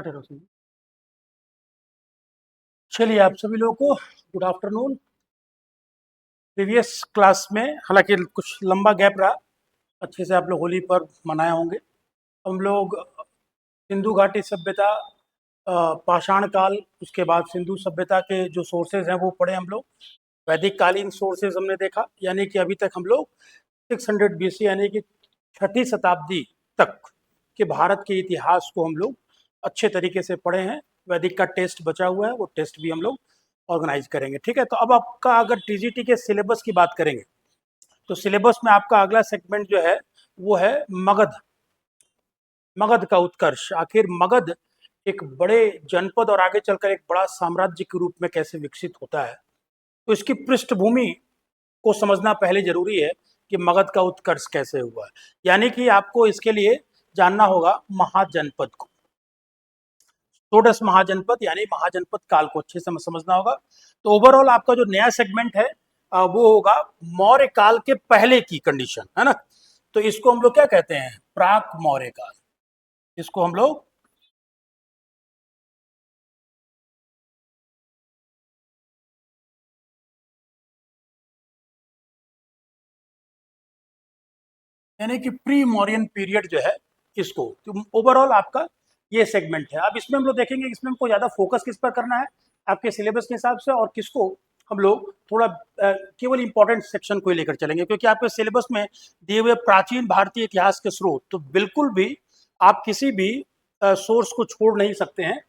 रोशनी। चलिए, आप सभी लोगों को गुड आफ्टरनून। प्रीवियस क्लास में हालांकि कुछ लंबा गैप रहा, अच्छे से आप लोग होली पर्व मनाए होंगे। हम लोग सिंधु घाटी सभ्यता, पाषाण काल, उसके बाद सिंधु सभ्यता के जो सोर्सेज हैं वो पढ़े हम लोग। वैदिक कालीन सोर्सेज हमने देखा, यानी कि अभी तक हम लोग 600 BC यानी कि छठी शताब्दी तक के भारत के इतिहास को हम लोग अच्छे तरीके से पढ़े हैं। वैदिक का टेस्ट बचा हुआ है, वो टेस्ट भी हम लोग ऑर्गेनाइज करेंगे। ठीक है, तो अब आपका अगर टीजीटी के सिलेबस की बात करेंगे तो सिलेबस में आपका अगला सेगमेंट जो है वो है मगध। मगध का उत्कर्ष, आखिर मगध एक बड़े जनपद और आगे चलकर एक बड़ा साम्राज्य के रूप में कैसे विकसित होता है, तो इसकी पृष्ठभूमि को समझना पहले जरूरी है कि मगध का उत्कर्ष कैसे हुआ है। यानी कि आपको इसके लिए जानना होगा महाजनपद को, षोडश महाजनपद यानी महाजनपद काल को अच्छे से समझना होगा। तो ओवरऑल आपका जो नया सेगमेंट है वो होगा मौर्य काल के पहले की कंडीशन, है ना। तो इसको हम लोग क्या कहते हैं, प्राक मौर्य काल। इसको हम लोग यानी कि प्री मौर्यन पीरियड जो है, इसको तो ओवरऑल आपका ये सेगमेंट है। अब इसमें हम लोग देखेंगे, इसमें हमको ज़्यादा फोकस किस पर करना है आपके सिलेबस के हिसाब से, और किसको हम लोग थोड़ा केवल इंपॉर्टेंट सेक्शन को ही लेकर चलेंगे, क्योंकि आपके सिलेबस में दिए हुए प्राचीन भारतीय इतिहास के स्रोत तो बिल्कुल भी आप किसी भी सोर्स को छोड़ नहीं सकते हैं।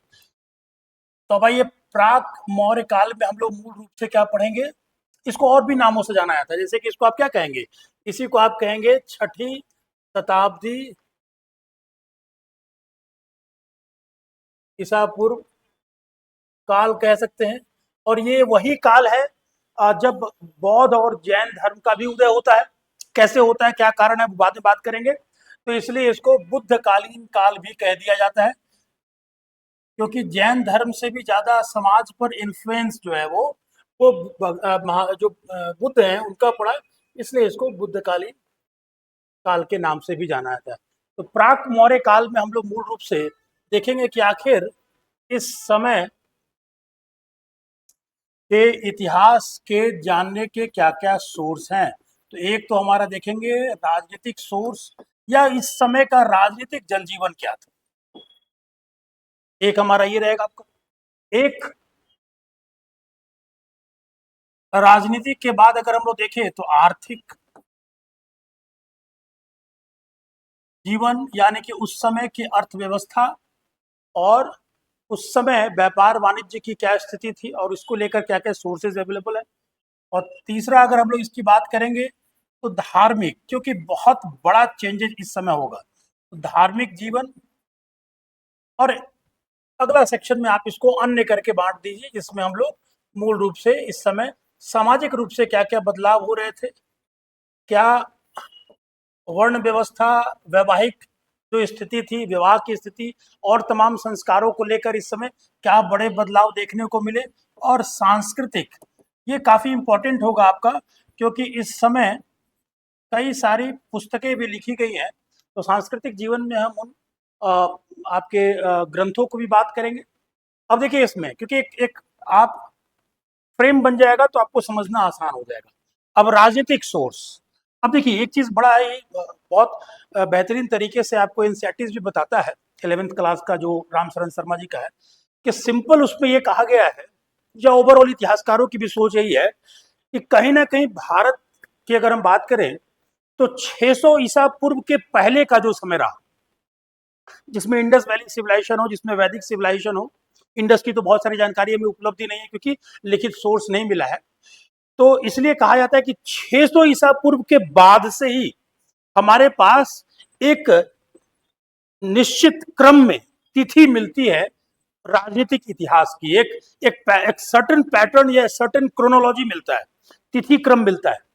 तो भाई ये प्राक मौर्य काल में हम लोग मूल रूप से क्या पढ़ेंगे, इसको और भी नामों से जाना जाता है, जैसे कि इसको आप क्या कहेंगे, इसी को आप कहेंगे छठी शताब्दी ईसा पूर्व काल कह सकते हैं। और ये वही काल है जब बौद्ध और जैन धर्म का भी उदय होता है। कैसे होता है, क्या कारण है, वो बाद में बात करेंगे। तो इसलिए इसको बुद्धकालीन काल भी कह दिया जाता है, क्योंकि जैन धर्म से भी ज्यादा समाज पर इन्फ्लुएंस जो है वो बुद्ध हैं उनका पड़ा, इसलिए इसको बुद्धकालीन काल के नाम से भी जाना जाता है। तो प्राक मौर्य काल में हम लोग मूल रूप से देखेंगे कि आखिर इस समय के इतिहास के जानने के क्या क्या सोर्स हैं। तो एक तो हमारा देखेंगे राजनीतिक सोर्स, या इस समय का राजनीतिक जनजीवन क्या था, एक हमारा ये रहेगा आपका। एक राजनीति के बाद अगर हम लोग देखें तो आर्थिक जीवन, यानी कि उस समय की अर्थव्यवस्था और उस समय व्यापार वाणिज्य की क्या स्थिति थी और इसको लेकर क्या क्या सोर्सेज अवेलेबल है। और तीसरा अगर हम लोग इसकी बात करेंगे तो धार्मिक, क्योंकि बहुत बड़ा चेंजेस इस समय होगा, तो धार्मिक जीवन। और अगला सेक्शन में आप इसको अन्य करके बांट दीजिए, जिसमें हम लोग मूल रूप से इस समय सामाजिक रूप से क्या क्या बदलाव हो रहे थे, क्या वर्ण व्यवस्था, वैवाहिक जो स्थिति थी, विवाह की स्थिति और तमाम संस्कारों को लेकर इस समय क्या बड़े बदलाव देखने को मिले। और सांस्कृतिक, ये काफी इंपॉर्टेंट होगा आपका, क्योंकि इस समय कई सारी पुस्तकें भी लिखी गई हैं। तो सांस्कृतिक जीवन में हम उन आपके ग्रंथों को भी बात करेंगे। अब देखिए इसमें, क्योंकि एक आप फ्रेम बन जाएगा तो आपको समझना आसान हो जाएगा। अब राजनीतिक सोर्स, अब देखिए एक चीज बड़ा ही बहुत बेहतरीन तरीके से आपको एनसीईआरटी भी बताता है 11th क्लास का, जो रामशरण शर्मा जी का है, कि सिंपल उसमें ये कहा गया है, या ओवरऑल इतिहासकारों की भी सोच यही है कि कहीं ना कहीं भारत की अगर हम बात करें तो 600 ईसा पूर्व के पहले का जो समय रहा, जिसमें इंडस वैली सिविलाइजेशन हो, जिसमें वैदिक सिविलाइजेशन हो। इंडस की तो बहुत सारी जानकारी हमें उपलब्धि नहीं है, क्योंकि लिखित सोर्स नहीं मिला है। तो इसलिए कहा जाता है कि 600 ईसा पूर्व के बाद से ही हमारे पास एक निश्चित क्रम में तिथि मिलती है राजनीतिक इतिहास की, एक सर्टेन पैटर्न या सर्टेन क्रोनोलॉजी मिलता है, तिथि क्रम मिलता है।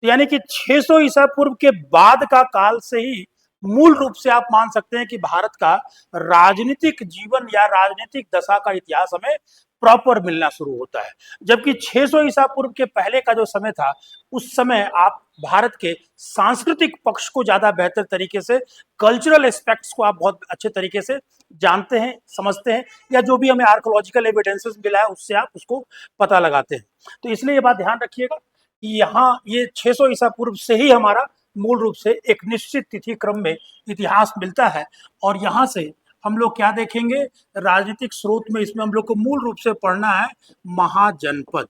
यानी कि 600 ईसा पूर्व के बाद का काल से ही मूल रूप से आप मान सकते हैं कि भारत का राजनीतिक जीवन या राजनीतिक दशा का इतिहास हमें प्रॉपर मिलना शुरू होता है। जबकि 600 ईसा पूर्व के पहले का जो समय था, उस समय आप भारत के सांस्कृतिक पक्ष को ज्यादा बेहतर तरीके से, कल्चरल एस्पेक्ट्स को आप बहुत अच्छे तरीके से जानते हैं, समझते हैं, या जो भी हमें आर्कोलॉजिकल एविडेंसेस मिला है उससे आप उसको पता लगाते हैं। तो इसलिए ये बात ध्यान रखिएगा कि यहाँ ये 600 ईसा पूर्व से ही हमारा मूल रूप से एक निश्चित तिथि क्रम में इतिहास मिलता है। और यहाँ से हम लोग क्या देखेंगे, राजनीतिक स्रोत में इसमें हम लोग को मूल रूप से पढ़ना है महाजनपद।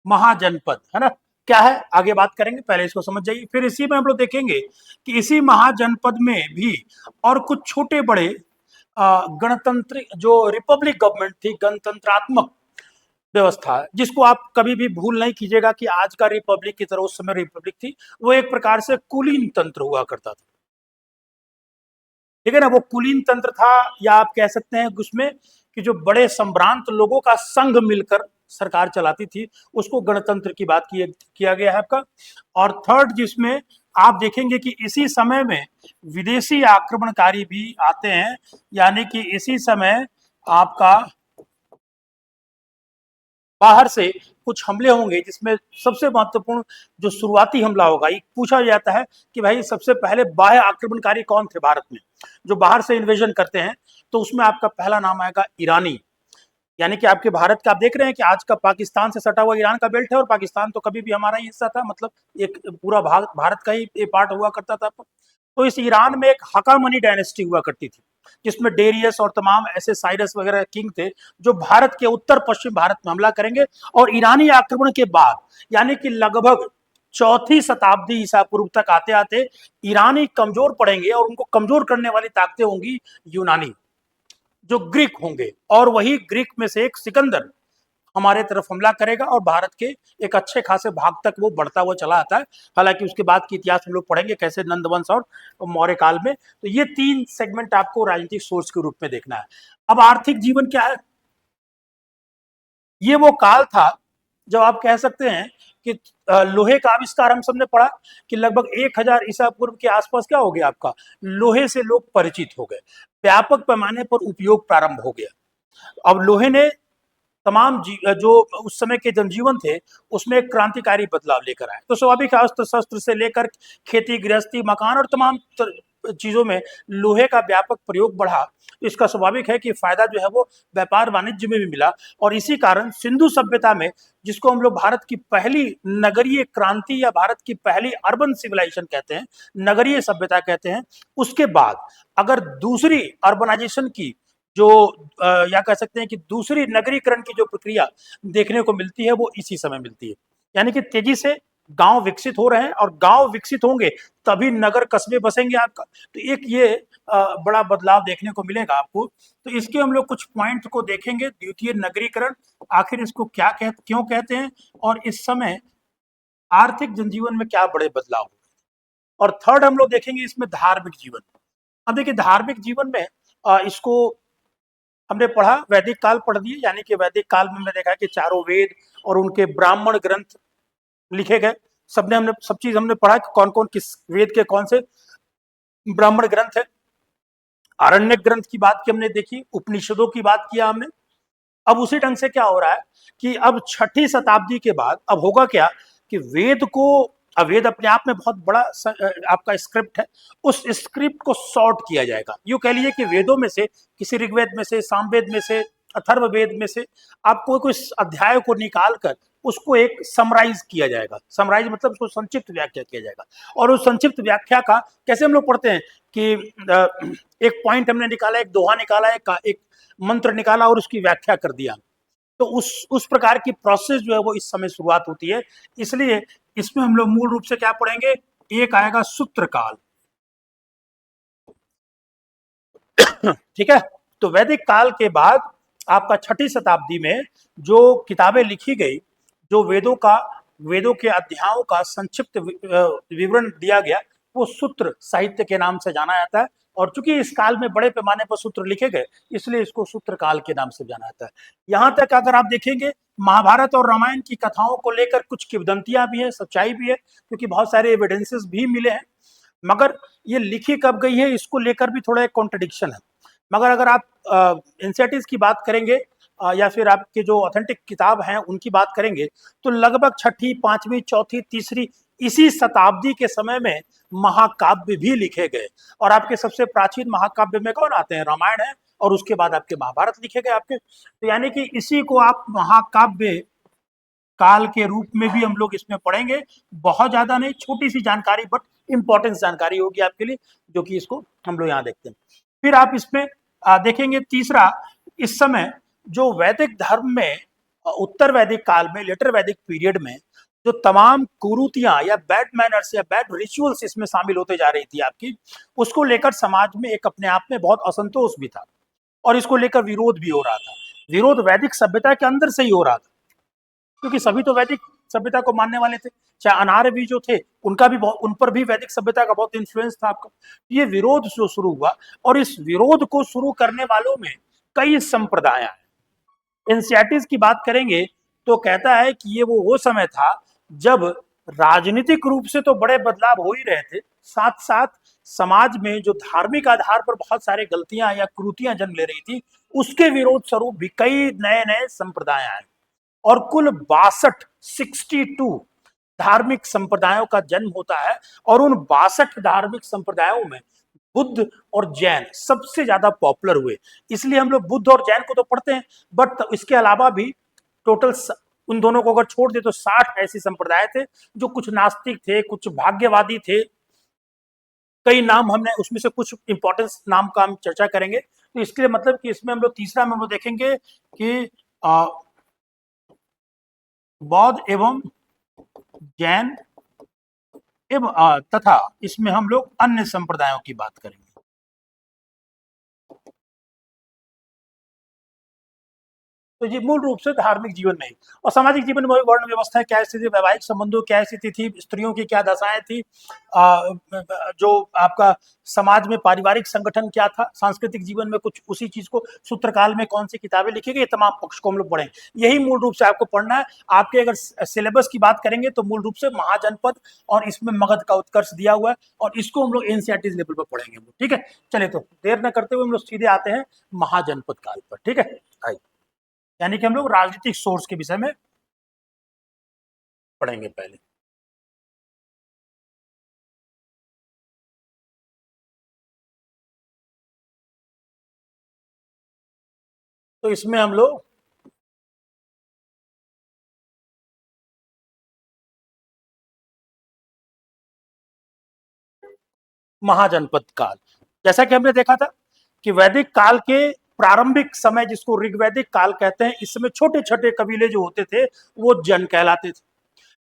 महाजनपद है ना, क्या है आगे बात करेंगे, पहले इसको समझ जाइए। फिर इसी में हम लोग देखेंगे कि इसी महाजनपद में भी और कुछ छोटे बड़े गणतंत्र जो रिपब्लिक गवर्नमेंट थी, गणतंत्रात्मक व्यवस्था, जिसको आप कभी भी भूल नहीं कीजिएगा कि आज का रिपब्लिक की तरह उस समय रिपब्लिक थी, वो एक प्रकार से कुलीन तंत्र हुआ करता था। ठीक है ना, वो कुलीन तंत्र था, या आप कह सकते हैं उसमें कि जो बड़े संभ्रांत लोगों का संघ मिलकर सरकार चलाती थी, उसको गणतंत्र की बात किया गया है आपका। और थर्ड, जिसमें आप देखेंगे कि इसी समय में विदेशी आक्रमणकारी भी आते हैं, यानी कि इसी समय आपका बाहर से कुछ हमले होंगे, जिसमें सबसे महत्वपूर्ण जो शुरुआती हमला होगा, ये पूछा जाता है कि भाई सबसे पहले बाह्य आक्रमणकारी कौन थे भारत में, जो बाहर से इन्वेजन करते हैं, तो उसमें आपका पहला नाम आएगा ईरानी। यानी कि आपके भारत का आप देख रहे हैं कि आज का पाकिस्तान से सटा हुआ ईरान का बेल्ट है, और पाकिस्तान तो कभी भी हमारा ही हिस्सा था, मतलब एक पूरा भारत का ही पार्ट हुआ करता था। तो इस ईरान में एक हकामनी डायनेस्टी हुआ करती थी, जिसमें डेरियस और तमाम ऐसे साइरस वगैरह किंग थे, जो भारत के उत्तर पश्चिम भारत में हमला करेंगे। और ईरानी आक्रमण के बाद, यानी कि लगभग चौथी शताब्दी ईसा पूर्व तक आते आते ईरानी कमजोर पड़ेंगे, और उनको कमजोर करने वाली ताकतें होंगी यूनानी, जो ग्रीक होंगे। और वही ग्रीक में से एक सिकंदर हमारे तरफ हमला करेगा, और भारत के एक अच्छे खासे भाग तक वो बढ़ता हुआ चला आता है। हालांकि उसके बाद की इतिहास हम लोग पढ़ेंगे कैसे नंद वंश और मौर्य काल में। तो ये तीन सेगमेंट आपको राजनीतिक सोर्स के रूप में देखना है। अब आर्थिक जीवन क्या है, ये वो काल था जब आप कह सकते हैं कि लोहे का आविष्कार हम सबने पढ़ा कि लगभग 1000 ईसा पूर्व के आसपास क्या हो गया, आपका लोहे से लोग परिचित हो गए, व्यापक पैमाने पर उपयोग प्रारंभ हो गया। अब लोहे ने तमाम जो उस समय के जनजीवन थे उसमें एक क्रांतिकारी बदलाव लेकर आए। तो स्वाभाविक अस्त्र शस्त्र से लेकर खेती गृहस्थी मकान और तमाम चीजों में लोहे का व्यापक प्रयोग बढ़ा। इसका स्वाभाविक है कि फायदा जो है वो व्यापार वाणिज्य में भी मिला। और इसी कारण सिंधु सभ्यता में, जिसको हम लोग भारत की पहली नगरीय क्रांति या भारत की पहली अर्बन सिविलाइजेशन कहते हैं, नगरीय सभ्यता कहते हैं, उसके बाद अगर दूसरी अर्बनाइजेशन की जो या कह सकते हैं कि दूसरी नगरीकरण की जो प्रक्रिया देखने को मिलती है, वो इसी समय मिलती है। यानी कि तेजी से गांव विकसित हो रहे हैं, और गांव विकसित होंगे तभी नगर कस्बे बसेंगे आपका। तो एक ये बड़ा बदलाव देखने को मिलेगा आपको। तो इसके हम लोग कुछ पॉइंट को देखेंगे। द्वितीय नगरीकरण आखिर इसको क्यों कहते हैं, और इस समय आर्थिक जनजीवन में क्या बड़े बदलाव हुए। और थर्ड हम लोग देखेंगे इसमें धार्मिक जीवन। अब देखिए धार्मिक जीवन में इसको हमने पढ़ा, वैदिक काल पढ़ दिए, यानी कि वैदिक काल में हमने देखा कि चारों वेद और उनके ब्राह्मण ग्रंथ लिखे गए। हमने सब चीज हमने पढ़ा कि कौन कौन किस वेद के कौन से ब्राह्मण ग्रंथ है। आरण्य ग्रंथ की बात की हमने देखी, उपनिषदों की बात किया हमने। अब उसी ढंग से क्या हो रहा है कि अब 6ठी शताब्दी के बाद अब होगा क्या कि वेद को, वेद अपने आप में बहुत बड़ा आपका स्क्रिप्ट है, उस स्क्रिप्ट को सॉर्ट किया जाएगा। यूं कह लीजिए कि वेदों में से, किसी ऋग्वेद में से, सामवेद में से, अथर्ववेद में से आपको कोई अध्याय को निकाल कर उसको एक समराइज किया जाएगा। समराइज मतलब उसको संक्षिप्त व्याख्या किया जाएगा। और उस संक्षिप्त व्याख्या का कैसे हम लोग पढ़ते हैं कि एक पॉइंट हमने निकाला, एक दोहा निकाला, एक मंत्र निकाला और उसकी व्याख्या कर दिया। तो उस प्रकार की प्रोसेस जो है वो इस समय शुरुआत होती है। इसलिए इसमें हम लोग मूल रूप से क्या पढ़ेंगे, एक आएगा सूत्र काल। ठीक है, तो वैदिक काल के बाद आपका 6ठी शताब्दी में जो किताबें लिखी गई, जो वेदों के अध्यायों का संक्षिप्त विवरण दिया गया, वो सूत्र साहित्य के नाम से जाना जाता है। और चूंकि इस काल में बड़े पैमाने पर सूत्र लिखे गए, इसलिए इसको सूत्र काल के नाम से जाना जाता है। यहाँ तक अगर आप देखेंगे, महाभारत और रामायण की कथाओं को लेकर कुछ किंवदंतियां भी है, सच्चाई भी है, क्योंकि बहुत सारे एविडेंसेस भी मिले हैं। मगर ये लिखी कब गई है, इसको लेकर भी थोड़ा एक कॉन्ट्रडिक्शन है। मगर अगर आप एनसीईआरटी की बात करेंगे या फिर आपके जो ऑथेंटिक किताब हैं उनकी बात करेंगे, तो लगभग छठी, पांचवी, चौथी, तीसरी इसी शताब्दी के समय में महाकाव्य भी लिखे गए। और आपके सबसे प्राचीन महाकाव्य में कौन आते हैं? रामायण है, और उसके बाद आपके महाभारत लिखे गए आपके। तो यानी कि इसी को आप महाकाव्य काल के रूप में भी हम लोग इसमें पढ़ेंगे। बहुत ज्यादा नहीं, छोटी सी जानकारी, बट इंपॉर्टेंस जानकारी होगी आपके लिए, जो कि इसको हम लोग यहाँ देखते हैं। फिर आप इसमें देखेंगे तीसरा, इस समय जो वैदिक धर्म में उत्तर वैदिक काल में, लेटर वैदिक पीरियड में जो तमाम कुरीतियां या बैड मैनर्स या बैड रिचुअल्स इसमें शामिल होते जा रही थी आपकी, उसको लेकर समाज में एक अपने आप में बहुत असंतोष भी था, और इसको लेकर विरोध भी हो रहा था। विरोध वैदिक सभ्यता के अंदर से ही हो रहा था, क्योंकि सभी तो वैदिक सभ्यता को मानने वाले थे। चाहे अनार्य भी जो थे, उनका भी उन पर भी वैदिक सभ्यता का बहुत इन्फ्लुएंस था आपका। ये विरोध जो शुरू हुआ, और इस विरोध को शुरू करने वालों में कई संप्रदाय हैं। एनसीईआरटी की बात करेंगे तो कहता है कि ये वो समय था जब राजनीतिक रूप से तो बड़े बदलाव हो ही रहे थे, साथ साथ समाज में जो धार्मिक आधार पर बहुत सारे गलतियां या क्रूतियां जन्म ले रही थी, उसके विरोध स्वरूप भी कई नए नए संप्रदाय आए, और कुल 62 धार्मिक संप्रदायों का जन्म होता है। और उन 62 धार्मिक संप्रदायों में बुद्ध और जैन सबसे ज्यादा पॉपुलर हुए। इसलिए हम लोग बुद्ध और जैन को तो पढ़ते हैं, बट इसके अलावा भी टोटल उन दोनों को अगर छोड़ दे तो 60 ऐसे संप्रदाय थे, जो कुछ नास्तिक थे, कुछ भाग्यवादी थे। कई नाम हमने उसमें से कुछ इंपॉर्टेंस नाम का हम चर्चा करेंगे। तो इसके लिए मतलब कि इसमें हम लोग तीसरा में हम लोग देखेंगे कि बौद्ध एवं जैन एवं तथा इसमें हम लोग अन्य संप्रदायों की बात करेंगे। तो ये मूल रूप से धार्मिक जीवन में ही, और सामाजिक जीवन में वर्ण व्यवस्था क्या स्थिति, वैवाहिक संबंधों क्या स्थिति थी, स्त्रियों की क्या दशाएं थी, जो आपका समाज में पारिवारिक संगठन क्या था, सांस्कृतिक जीवन में कुछ उसी चीज को, सूत्रकाल में कौन सी किताबें लिखी गई, तमाम पक्ष को हम लोग पढ़ेंगे। यही मूल रूप से आपको पढ़ना है। आपके अगर सिलेबस की बात करेंगे तो मूल रूप से महाजनपद और इसमें मगध का उत्कर्ष दिया हुआ है, और इसको हम लोग एनसीईआरटी लेवल पर पढ़ेंगे। ठीक है, चलिए तो देर न करते हुए हम लोग सीधे आते हैं महाजनपद काल पर। ठीक है, आइए, यानी कि हम लोग राजनीतिक सोर्स के विषय में पढ़ेंगे पहले। तो इसमें हम लोग महाजनपद काल, जैसा कि हमने देखा था कि वैदिक काल के प्रारंभिक समय, जिसको ऋग्वैदिक काल कहते हैं, इस समय छोटे छोटे कबीले जो होते थे वो जन कहलाते थे।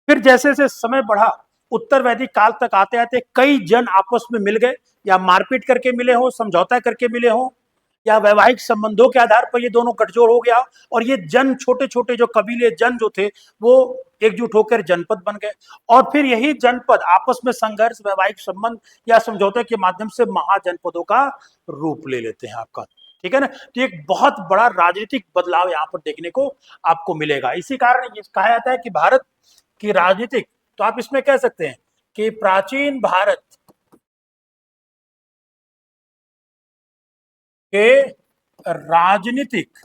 फिर जैसे जैसे समय बढ़ा, उत्तर वैदिक काल तक आते आते कई जन आपस में मिल गए, या मारपीट करके मिले हो, समझौता करके मिले हो, या वैवाहिक संबंधों के आधार पर ये दोनों गठजोड़ हो गया, और ये जन, छोटे छोटे जो कबीले जन जो थे, वो एकजुट होकर जनपद बन गए। और फिर यही जनपद आपस में संघर्ष, वैवाहिक संबंध या समझौते के माध्यम से महाजनपदों का रूप ले लेते हैं आपका। ठीक है ना। तो एक बहुत बड़ा राजनीतिक बदलाव यहाँ पर देखने को आपको मिलेगा। इसी कारण ये कहा जाता है कि भारत की राजनीतिक, तो आप इसमें कह सकते हैं कि प्राचीन भारत के राजनीतिक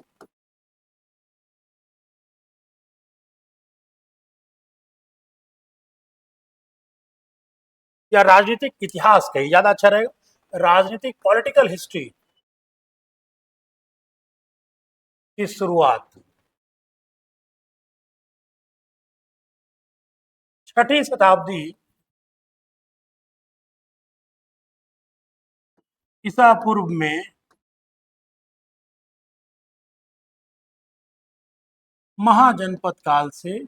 या राजनीतिक इतिहास कही ज्यादा अच्छा रहेगा, राजनीतिक पॉलिटिकल हिस्ट्री की शुरुआत छठी शताब्दी ईसा पूर्व में महाजनपद काल से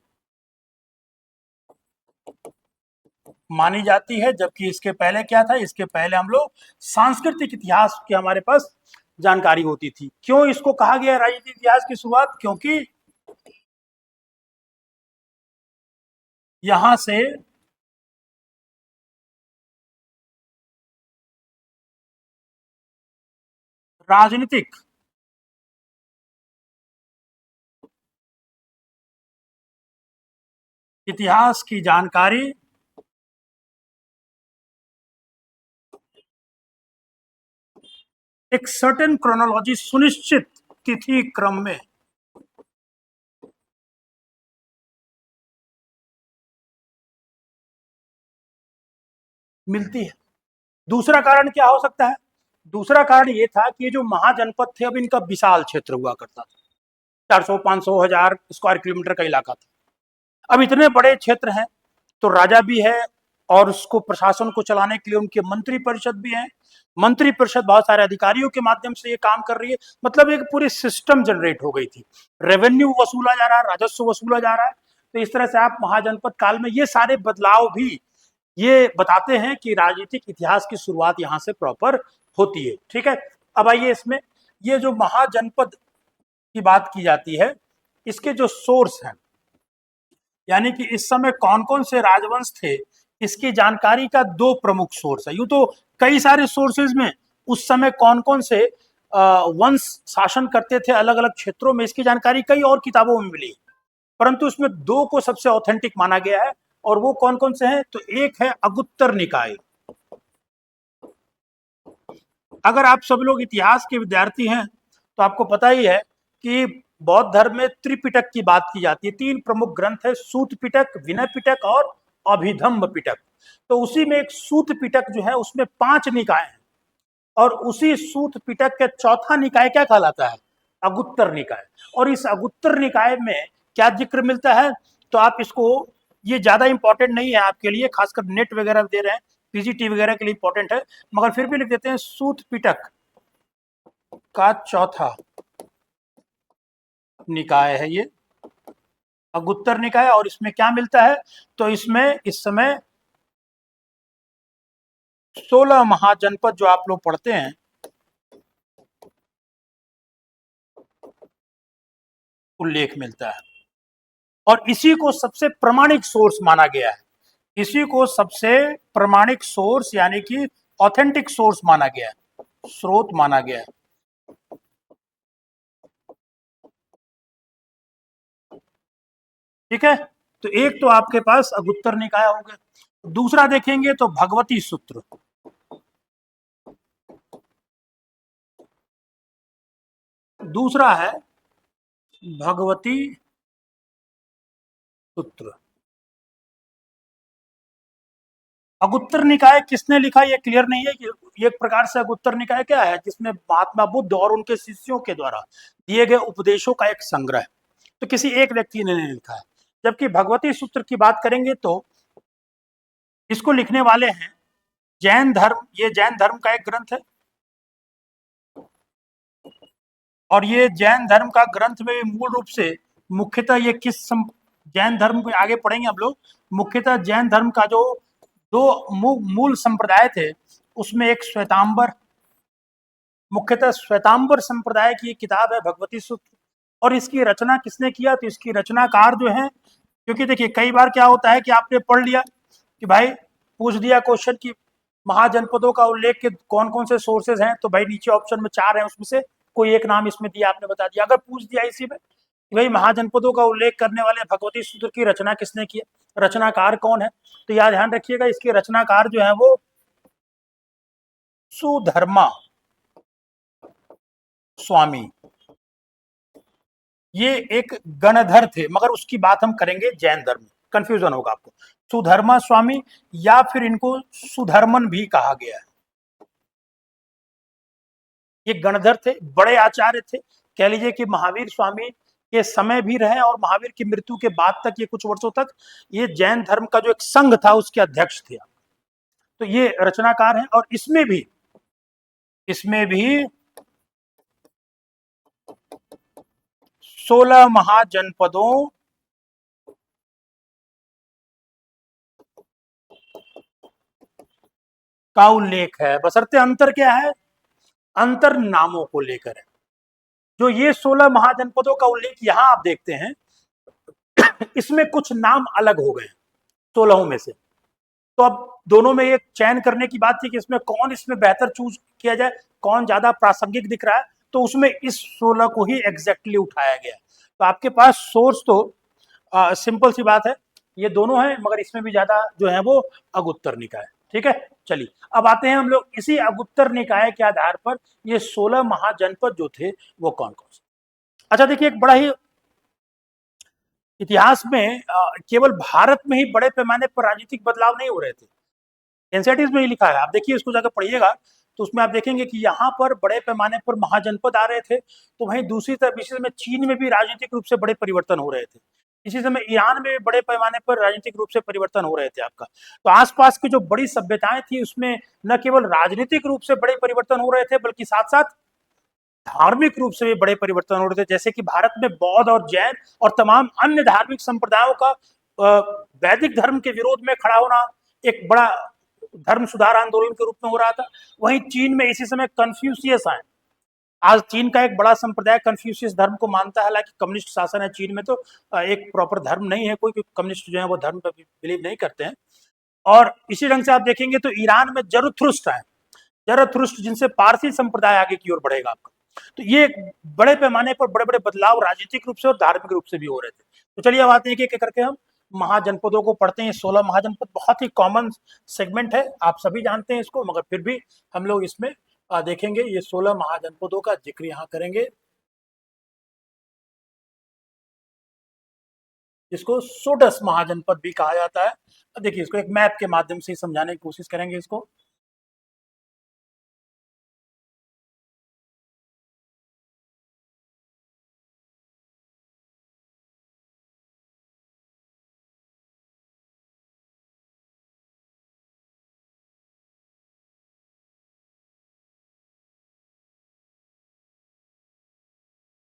मानी जाती है। जबकि इसके पहले क्या था, इसके पहले हम लोग सांस्कृतिक इतिहास की हमारे पास जानकारी होती थी। क्यों इसको कहा गया राजनीतिक इतिहास की शुरुआत? क्योंकि यहां से राजनीतिक इतिहास की जानकारी एक सर्टेन क्रोनोलॉजी सुनिश्चित तिथि क्रम में मिलती है। दूसरा कारण क्या हो सकता है? दूसरा कारण ये था कि ये जो महाजनपद थे, अब इनका विशाल क्षेत्र हुआ करता था, 400 500 1000 स्क्वायर किलोमीटर का इलाका था। अब इतने बड़े क्षेत्र हैं तो राजा भी है और उसको प्रशासन को चलाने के लिए उनके मंत्री परिषद भी है। मंत्री परिषद बहुत सारे अधिकारियों के माध्यम से ये काम कर रही है, मतलब एक पूरी सिस्टम जनरेट हो गई थी, रेवेन्यू वसूला जा रहा है, राजस्व वसूला जा रहा है। तो इस तरह से आप महाजनपद काल में ये सारे बदलाव भी ये बताते हैं कि राजनीतिक इतिहास की शुरुआत यहाँ से प्रॉपर होती है। ठीक है, अब आइए इसमें ये जो महाजनपद की बात की जाती है, इसके जो सोर्स हैं, यानी कि इस समय कौन कौन से राजवंश थे, इसकी जानकारी का दो प्रमुख सोर्स है। यूं तो कई सारे सोर्सेज में उस समय कौन कौन से वंश शासन करते थे अलग अलग क्षेत्रों में, इसकी जानकारी कई और किताबों में मिली, परंतु उसमें दो को सबसे ऑथेंटिक माना गया है। और वो कौन कौन से हैं? तो एक है अगुत्तर निकाय। अगर आप सब लोग इतिहास के विद्यार्थी हैं तो आपको पता ही है कि बौद्ध धर्म में त्रिपिटक की बात की जाती है। तीन प्रमुख ग्रंथ है, सूत पिटक, विनय पिटक और अभिधम्म पिटक। तो उसी में एक सूत पिटक जो है उसमें 5 निकाय हैं, और उसी सूत पिटक के चौथा निकाय क्या कहलाता है? अगुत्तर निकाय। और इस अगुत्तर निकाय में क्या जिक्र मिलता है? तो आप इसको, ये ज्यादा इंपॉर्टेंट नहीं है आपके लिए, खासकर नेट वगैरह दे रहे हैं, पीजीटी वगैरह के लिए इंपॉर्टेंट है, मगर फिर भी लिख देते हैं, सूत पिटक का चौथा निकाय है ये अगुत्तर निकाय। और इसमें क्या मिलता है? तो इसमें इस समय 16 महाजनपद जो आप लोग पढ़ते हैं, उल्लेख मिलता है, और इसी को सबसे प्रमाणिक सोर्स माना गया है। इसी को सबसे प्रमाणिक सोर्स यानी कि ऑथेंटिक सोर्स माना गया है, स्रोत माना गया है। ठीक है, तो एक तो आपके पास अगुत्तर निकाय हो गया, दूसरा देखेंगे तो भगवती सूत्र। दूसरा है भगवती सूत्र। अगुत्तर निकाय किसने लिखा ये क्लियर नहीं है कि एक प्रकार से अगुत्तर निकाय क्या है, जिसमें महात्मा बुद्ध और उनके शिष्यों के द्वारा दिए गए उपदेशों का एक संग्रह है। तो किसी एक व्यक्ति ने नहीं लिखा है। जबकि भगवती सूत्र की बात करेंगे तो इसको लिखने वाले हैं जैन धर्म, ये जैन धर्म का एक ग्रंथ है, और ये जैन धर्म का ग्रंथ में मूल रूप से मुख्यतः ये जैन धर्म को आगे पढ़ेंगे हम लोग। मुख्यतः जैन धर्म का जो दो मूल संप्रदाय थे, उसमें एक श्वेतांबर, मुख्यतः श्वेतांबर संप्रदाय की किताब है भगवती सूत्र। और इसकी रचना किसने किया? तो इसकी रचनाकार जो है, क्योंकि देखिए कई बार क्या होता है कि आपने पढ़ लिया कि भाई पूछ दिया क्वेश्चन कि महाजनपदों का उल्लेख के कौन कौन से सोर्सेज हैं, तो भाई नीचे ऑप्शन में 4 हैं, उसमें से कोई एक नाम इसमें दिया, आपने बता दिया। अगर पूछ दिया इसी में कि भाई महाजनपदों का उल्लेख करने वाले भगवती सूत्र की रचना किसने की, रचनाकार कौन है, तो याद ध्यान रखिएगा इसके रचनाकार जो है वो सुधर्मा स्वामी, ये एक गणधर थे, मगर उसकी बात हम करेंगे जैन धर्म में, कंफ्यूजन होगा आपको। सुधर्मा स्वामी या फिर इनको सुधर्मन भी कहा गया है। ये गणधर थे, बड़े आचार्य थे, कह लीजिए कि महावीर स्वामी के समय भी रहे और महावीर की मृत्यु के बाद तक, ये कुछ वर्षों तक ये जैन धर्म का जो एक संघ था उसके अध्यक्ष थे। तो ये रचनाकार हैं, और इसमें भी 16 महाजनपदों का उल्लेख है। बशर्ते अंतर क्या है? अंतर नामों को लेकर है। जो ये 16 महाजनपदों का उल्लेख यहां आप देखते हैं, इसमें कुछ नाम अलग हो गए 16 में से। तो अब दोनों में एक चयन करने की बात थी कि इसमें कौन इसमें बेहतर चूज किया जाए, कौन ज्यादा प्रासंगिक दिख रहा है, तो उसमें इस 16 को ही एग्जैक्टली उठाया गया। तो आपके पास सोर्स तो सिंपल सी बात है, ये दोनों हैं, मगर इसमें भी ज्यादा जो है वो अगुत्तर निकाय। ठीक है, चलिए अब आते हैं हम लोग इसी अगुत्तर निकाय के आधार पर ये 16 महाजनपद जो थे वो कौन कौन से। अच्छा देखिए, एक बड़ा ही इतिहास में केवल भारत में ही बड़े पैमाने पर राजनीतिक बदलाव नहीं हो रहे थे, एनसीईआरटी में ही लिखा है, आप देखिए इसको जाकर पढ़िएगा तो उसमें आप देखेंगे कि यहाँ पर बड़े पैमाने पर महाजनपद आ रहे थे, तो वहीं दूसरी तरफ इसी समय चीन में भी राजनीतिक रूप से बड़े परिवर्तन हो रहे थे, इसी समय ईरान में भी बड़े पैमाने पर राजनीतिक रूप से परिवर्तन हो रहे थे आपका। तो आसपास की जो बड़ी सभ्यताएं थी उसमें न केवल राजनीतिक रूप से बड़े परिवर्तन हो रहे थे बल्कि साथ साथ धार्मिक रूप से भी बड़े परिवर्तन हो रहे थे, जैसे कि भारत में बौद्ध और जैन और तमाम अन्य धार्मिक संप्रदायों का वैदिक धर्म के विरोध में खड़ा होना एक बड़ा धर्म सुधार आंदोलन के रूप में हो रहा था। वहीं चीन में इसी समय कन्फ्यूशियस आए, आज चीन का एक बड़ा संप्रदाय कन्फ्यूशियस धर्म को मानता है, हालांकि कम्युनिस्ट शासन है चीन में, तो एक प्रॉपर धर्म नहीं है कोई, कम्युनिस्ट जो है वो धर्म पर बिलीव नहीं करते हैं। और इसी ढंग से आप देखेंगे तो ईरान में जरथुस्त्र है, जरथुस्त्र जिनसे पारसी संप्रदाय आगे की ओर बढ़ेगा आपका। तो ये बड़े पैमाने पर बड़े बड़े बदलाव राजनीतिक रूप से और धार्मिक रूप से भी हो रहे थे। तो चलिए अब आते हैं कि एक करके हम महाजनपदों को पढ़ते हैं। 16 महाजनपद बहुत ही कॉमन सेगमेंट है, आप सभी जानते हैं इसको, मगर फिर भी हम लोग इसमें देखेंगे, ये 16 महाजनपदों का जिक्र यहाँ करेंगे, जिसको सोडस महाजनपद भी कहा जाता है। देखिए इसको एक मैप के माध्यम से समझाने की कोशिश करेंगे इसको।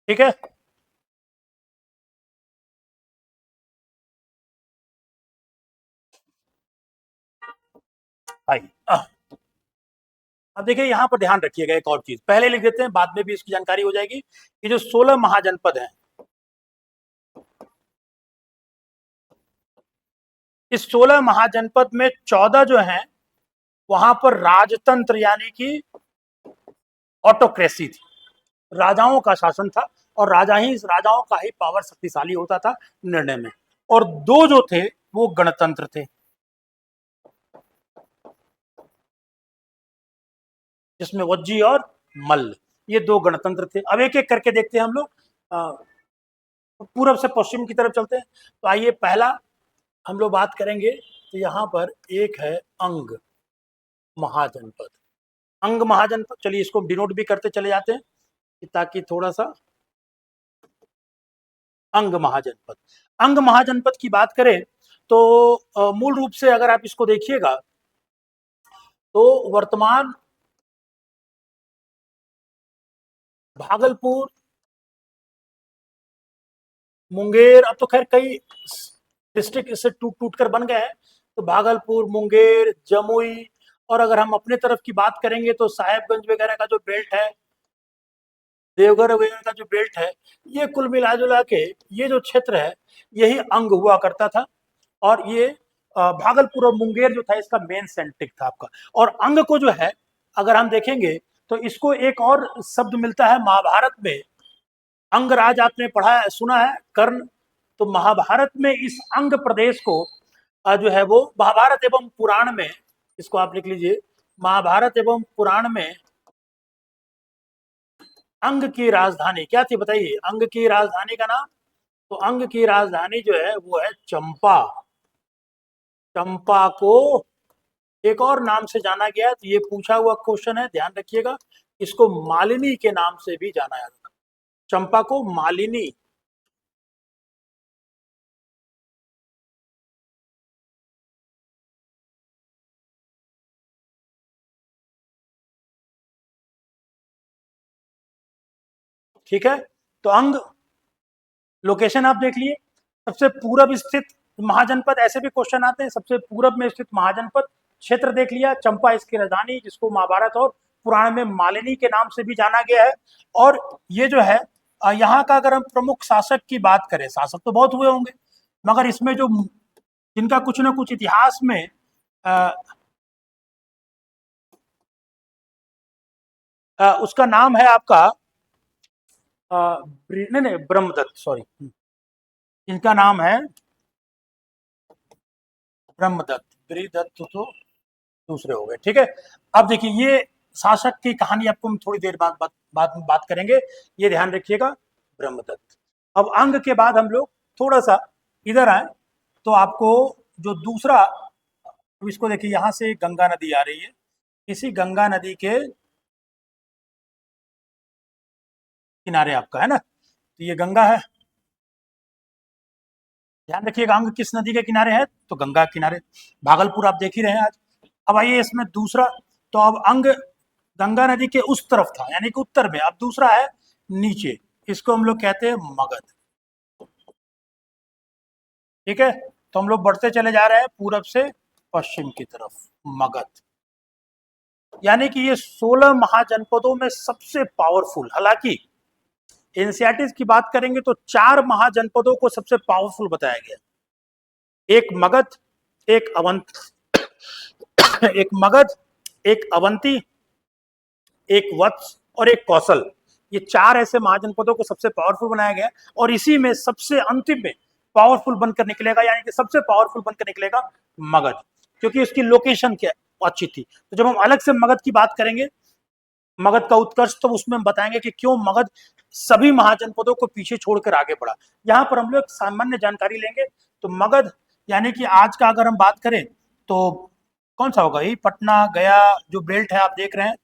ठीक है, भाई अब देखिए यहाँ पर ध्यान रखिएगा एक और चीज, पहले लिख देते हैं बाद में भी इसकी जानकारी हो जाएगी। ये जो 16 महाजनपद हैं, इस 16 महाजनपद में 14 जो हैं वहां पर राजतंत्र यानी कि ऑटोक्रेसी थी, राजाओं का शासन था और राजाओं का ही पावर शक्तिशाली होता था निर्णय में, और दो जो थे वो गणतंत्र थे, जिसमें वज्जी और मल्ल, ये दो गणतंत्र थे। अब एक एक करके देखते हैं हम लोग, पूर्व से पश्चिम की तरफ चलते हैं। तो आइए पहला हम लोग बात करेंगे, तो यहाँ पर एक है अंग महाजनपद। अंग महाजनपद, चलिए इसको डिनोट भी करते चले जाते हैं ताकि थोड़ा सा। अंग महाजनपद, अंग महाजनपद की बात करें तो मूल रूप से अगर आप इसको देखिएगा तो वर्तमान भागलपुर, मुंगेर, अब तो खैर कई डिस्ट्रिक्ट इससे टूट टूट कर बन गए हैं, तो भागलपुर, मुंगेर, जमुई, और अगर हम अपने तरफ की बात करेंगे तो साहेबगंज वगैरह का जो बेल्ट है, देवघर वगैरह का जो बेल्ट है, ये कुल मिला जुला के ये जो क्षेत्र है यही अंग हुआ करता था। और ये भागलपुर और मुंगेर जो था इसका मेन सेंट्रिक था आपका। और अंग को जो है अगर हम देखेंगे तो इसको एक और शब्द मिलता है महाभारत में, अंगराज आपने पढ़ा है, सुना है, कर्ण। तो महाभारत में इस अंग प्रदेश को जो है वो महाभारत एवं पुराण में, इसको आप लिख लीजिए, महाभारत एवं पुराण में अंग की राजधानी क्या थी बताइए, अंग की राजधानी का नाम, तो अंग की राजधानी जो है वो है चंपा। चंपा को एक और नाम से जाना गया, तो ये पूछा हुआ क्वेश्चन है, ध्यान रखिएगा, इसको मालिनी के नाम से भी जाना जाता है, चंपा को मालिनी। ठीक है, तो अंग लोकेशन आप देख लिए, सबसे पूरब स्थित महाजनपद, ऐसे भी क्वेश्चन आते हैं, सबसे पूरब में स्थित महाजनपद क्षेत्र देख लिया, चंपा इसकी राजधानी, जिसको महाभारत और पुराण में मालिनी के नाम से भी जाना गया है। और ये जो है यहाँ का अगर हम प्रमुख शासक की बात करें, शासक तो बहुत हुए होंगे, मगर इसमें जो जिनका कुछ ना कुछ इतिहास में उसका नाम है आपका नहीं नहीं, ब्रह्मदत्त, सॉरी। इनका नाम है ब्रह्मदत्त। ब्रिदत्त तो दूसरे हो गए, ठीक है। अब देखिए, ये शासक की कहानी आपको हम थोड़ी देर बाद बात करेंगे, ये ध्यान रखिएगा। ब्रह्मदत्त। अब अंग के बाद हम लोग थोड़ा सा इधर आए, तो आपको जो दूसरा, अब इसको देखिए, यहाँ से गंगा नदी आ रही है, इसी गंगा नदी के किनारे आपका है ना, तो ये गंगा है। ध्यान रखिएगा, अंग किस नदी के किनारे है, तो गंगा के किनारे। भागलपुर आप देख ही रहे हैं आज। अब आइए इसमें दूसरा, तो अब अंग गंगा नदी के उस तरफ था, यानी कि उत्तर में। अब दूसरा है नीचे, इसको हम लोग कहते हैं मगध, ठीक है। तो हम लोग बढ़ते चले जा रहे हैं पूरब से पश्चिम की तरफ। मगध, यानी कि ये 16 महाजनपदों में सबसे पावरफुल। हालांकि एनसीईआरटी की बात करेंगे तो 4 महाजनपदों को सबसे पावरफुल बताया गया। एक मगध, एक अवंत एक मगध, एक अवंती, एक वत्स और एक कौशल। ये 4 ऐसे महाजनपदों को सबसे पावरफुल बनाया गया, और इसी में सबसे अंतिम में पावरफुल बनकर निकलेगा, यानी कि सबसे पावरफुल बनकर निकलेगा मगध, क्योंकि उसकी लोकेशन क्या अच्छी थी। तो जब हम अलग से मगध की बात करेंगे, मगध का उत्कर्ष, तो उसमें हम बताएंगे कि क्यों मगध सभी महाजनपदों को पीछे छोड़कर आगे बढ़ा। यहाँ पर हम लोग सामान्य जानकारी लेंगे। तो मगध, यानी कि आज का अगर हम बात करें तो कौन सा होगा, ये पटना गया जो बेल्ट है आप देख रहे हैं,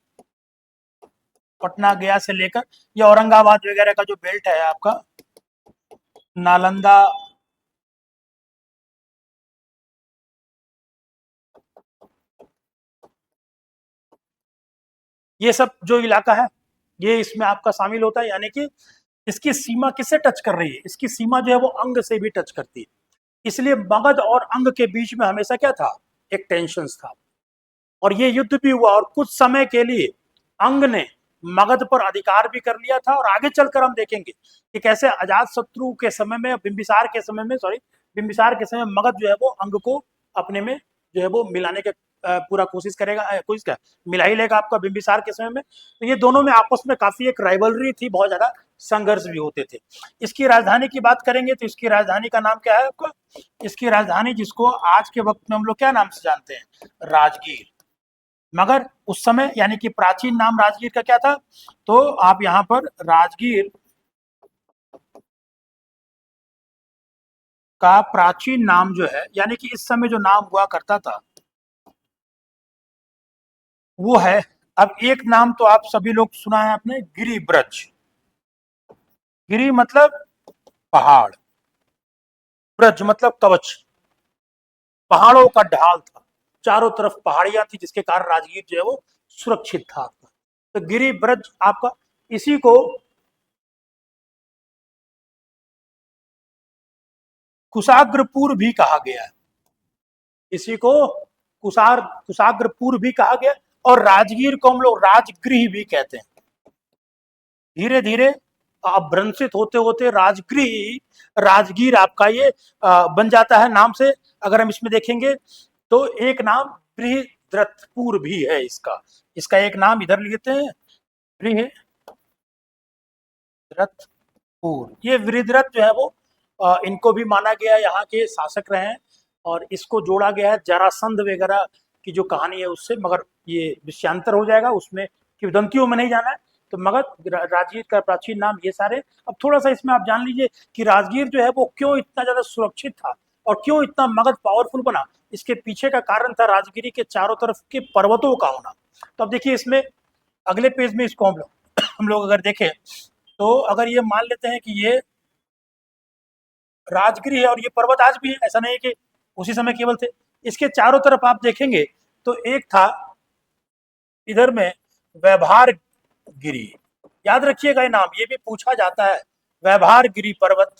पटना गया से लेकर ये औरंगाबाद वगैरह का जो बेल्ट है आपका, नालंदा, ये सब जो इलाका है, ये इसमें आपका शामिल होता है। यानी कि इसकी सीमा किससे टच कर रही है, इसकी सीमा जो है वो अंग से भी टच करती है। इसलिए मगध और अंग के बीच में हमेशा क्या था, एक टेंशन था, और ये युद्ध भी हुआ, और कुछ समय के लिए अंग ने मगध पर अधिकार भी कर लिया था। और आगे चलकर हम देखेंगे कि कैसे अजात शत्रु के समय में, बिंबिसार के समय में, सॉरी, बिंबिसार के समय मगध जो है वो अंग को अपने में जो है वो मिलाने के पूरा कोशिश करेगा, कोशिश क्या, मिला ही लेगा आपका बिंबिसार के समय में। तो ये दोनों में आपस में काफी एक राइवलरी थी, बहुत ज्यादा संघर्ष भी होते थे। इसकी राजधानी की बात करेंगे तो इसकी राजधानी का नाम क्या है आपका, इसकी राजधानी जिसको आज के वक्त में हम लोग क्या नाम से जानते हैं, राजगीर। मगर उस समय, यानी कि प्राचीन नाम राजगीर का क्या था, तो आप यहां पर राजगीर का प्राचीन नाम जो है, यानी कि इस समय जो नाम हुआ करता था वो है, अब एक नाम तो आप सभी लोग सुना है आपने, गिरिब्रज। गिरी मतलब पहाड़, ब्रज मतलब कवच, पहाड़ों का ढाल था, चारों तरफ पहाड़ियां थी, जिसके कारण राजगीर जो है वो सुरक्षित था आपका। तो गिरी ब्रज आपका, इसी को कुशाग्रपुर भी कहा गया है, इसी को कुशाग्रपुर भी कहा गया, और राजगीर को हम लोग राजगृह भी कहते हैं। धीरे धीरे अपभ्रंशित होते होते राजगृह, राजगीर आपका ये बन जाता है नाम से। अगर हम इसमें देखेंगे तो एक नाम बृहद्रथपुर भी है इसका, इसका एक नाम इधर लेते हैं, बृहद्रथपुर। ये बृहद्रथ जो है वो इनको भी माना गया यहाँ के शासक रहे हैं, और इसको जोड़ा गया है जरासंध वगैरह की जो कहानी है उससे, मगर ये विषयांतर हो जाएगा, उसमें किंवदंतियों में नहीं जाना है। तो मगध, राजगीर का प्राचीन नाम ये सारे। अब थोड़ा सा इसमें आप जान लीजिए कि राजगीर जो है वो क्यों इतना ज्यादा सुरक्षित था, और क्यों इतना मगध पावरफुल बना। इसके पीछे का कारण था राजगिरी के चारों तरफ के पर्वतों का होना। तो अब देखिए इसमें अगले पेज में इसको हम लोग अगर देखें, तो अगर ये मान लेते हैं कि ये राजगिरी है और ये पर्वत आज भी है, ऐसा नहीं है कि उसी समय केवल थे। इसके चारों तरफ आप देखेंगे तो एक था इधर में व्यवहार गिरी, याद रखिएगा ये नाम, ये भी पूछा जाता है, व्यवहार गिरी पर्वत।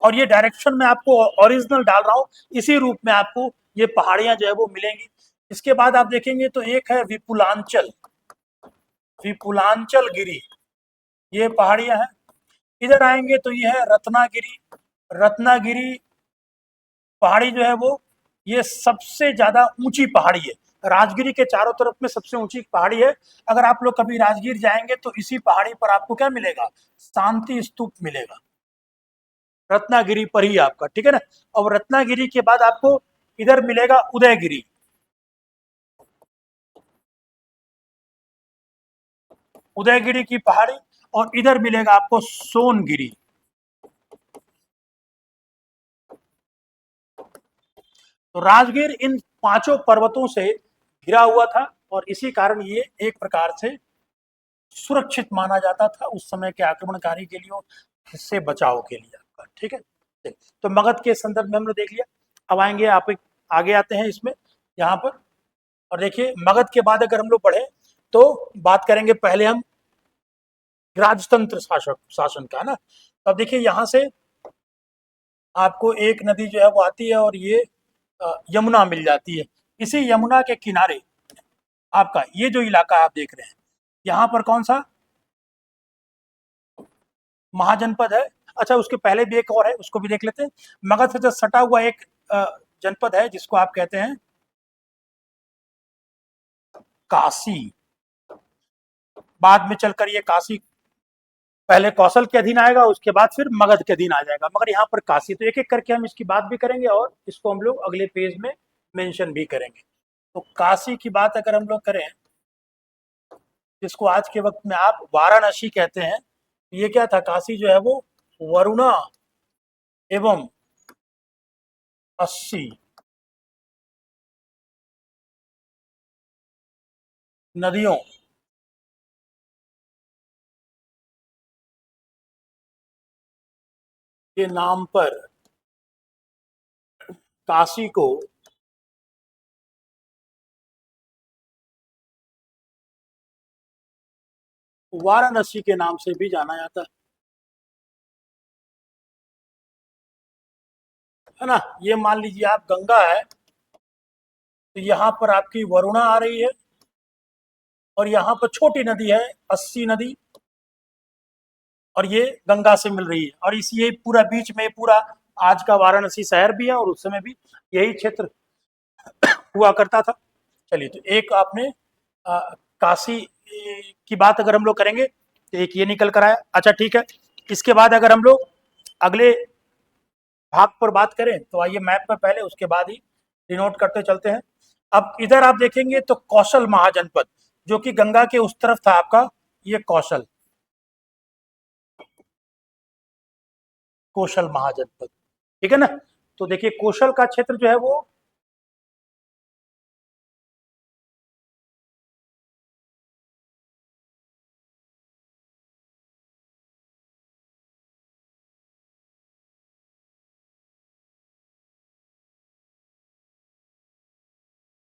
और ये डायरेक्शन में आपको ओरिजिनल डाल रहा हूं, इसी रूप में आपको ये पहाड़ियां जो है वो मिलेंगी। इसके बाद आप देखेंगे तो एक है विपुलांचल, विपुलांचल गिरी, ये पहाड़ियां हैं। इधर आएंगे तो ये है रत्नागिरी, रत्नागिरी पहाड़ी जो है वो ये सबसे ज्यादा ऊंची पहाड़ी है, राजगिरी के चारों तरफ में सबसे ऊंची पहाड़ी है। अगर आप लोग कभी राजगीर जाएंगे तो इसी पहाड़ी पर आपको क्या मिलेगा, शांति स्तूप मिलेगा, रत्नागिरी पर ही आपका, ठीक है ना। और रत्नागिरी के बाद आपको इधर मिलेगा उदयगिरी, उदयगिरी की पहाड़ी, और इधर मिलेगा आपको सोनगिरी। तो राजगीर इन पांचों पर्वतों से घिरा हुआ था, और इसी कारण ये एक प्रकार से सुरक्षित माना जाता था उस समय के आक्रमणकारी के लिए, इससे बचाव के लिए आपका, ठीक है। तो मगध के संदर्भ में हमने देख लिया। अब आएंगे आप आगे आते हैं इसमें यहाँ पर, और देखिए मगध के बाद अगर हम लोग बढ़े तो बात करेंगे पहले हम राजतंत्र शासक शासन का, है ना। तो अब देखिए यहाँ से आपको एक नदी जो है वो आती है, और ये यमुना मिल जाती है। इसी यमुना के किनारे आपका ये जो इलाका आप देख रहे हैं, यहाँ पर कौन सा महाजनपद है। अच्छा, उसके पहले भी एक और है, उसको भी देख लेते हैं। मगध से जो सटा हुआ एक जनपद है जिसको आप कहते हैं काशी। बाद में चलकर ये काशी पहले कौशल के अधीन आएगा, उसके बाद फिर मगध के अधीन आ जाएगा, मगर यहाँ पर काशी। तो एक एक करके हम इसकी बात भी करेंगे, और इसको हम लोग अगले पेज में मेंशन भी करेंगे। तो काशी की बात अगर हम लोग करें, जिसको आज के वक्त में आप वाराणसी कहते हैं, ये क्या था, काशी जो है वो वरुणा एवं 80 नदियों के नाम पर काशी को वाराणसी के नाम से भी जाना जाता है ना। ये मान लीजिए आप गंगा है, तो यहाँ पर आपकी वरुणा आ रही है, और यहाँ पर छोटी नदी है 80 नदी, और ये गंगा से मिल रही है, और इस ये पूरा बीच में पूरा आज का वाराणसी शहर भी है, और उस समय भी यही क्षेत्र हुआ करता था। चलिए, तो एक आपने काशी की बात अगर हम लोग करेंगे तो एक ये निकल कर आया। अच्छा ठीक है, इसके बाद अगर हम लोग अगले भाग पर बात करें तो आइए मैप पर पहले, उसके बाद ही डिनोट करते चलते हैं। अब इधर आप देखेंगे तो कौशल महाजनपद, जो कि गंगा के उस तरफ था आपका, ये कौशल, कौशल महाजनपद, ठीक है ना। तो देखिए कौशल का क्षेत्र जो है वो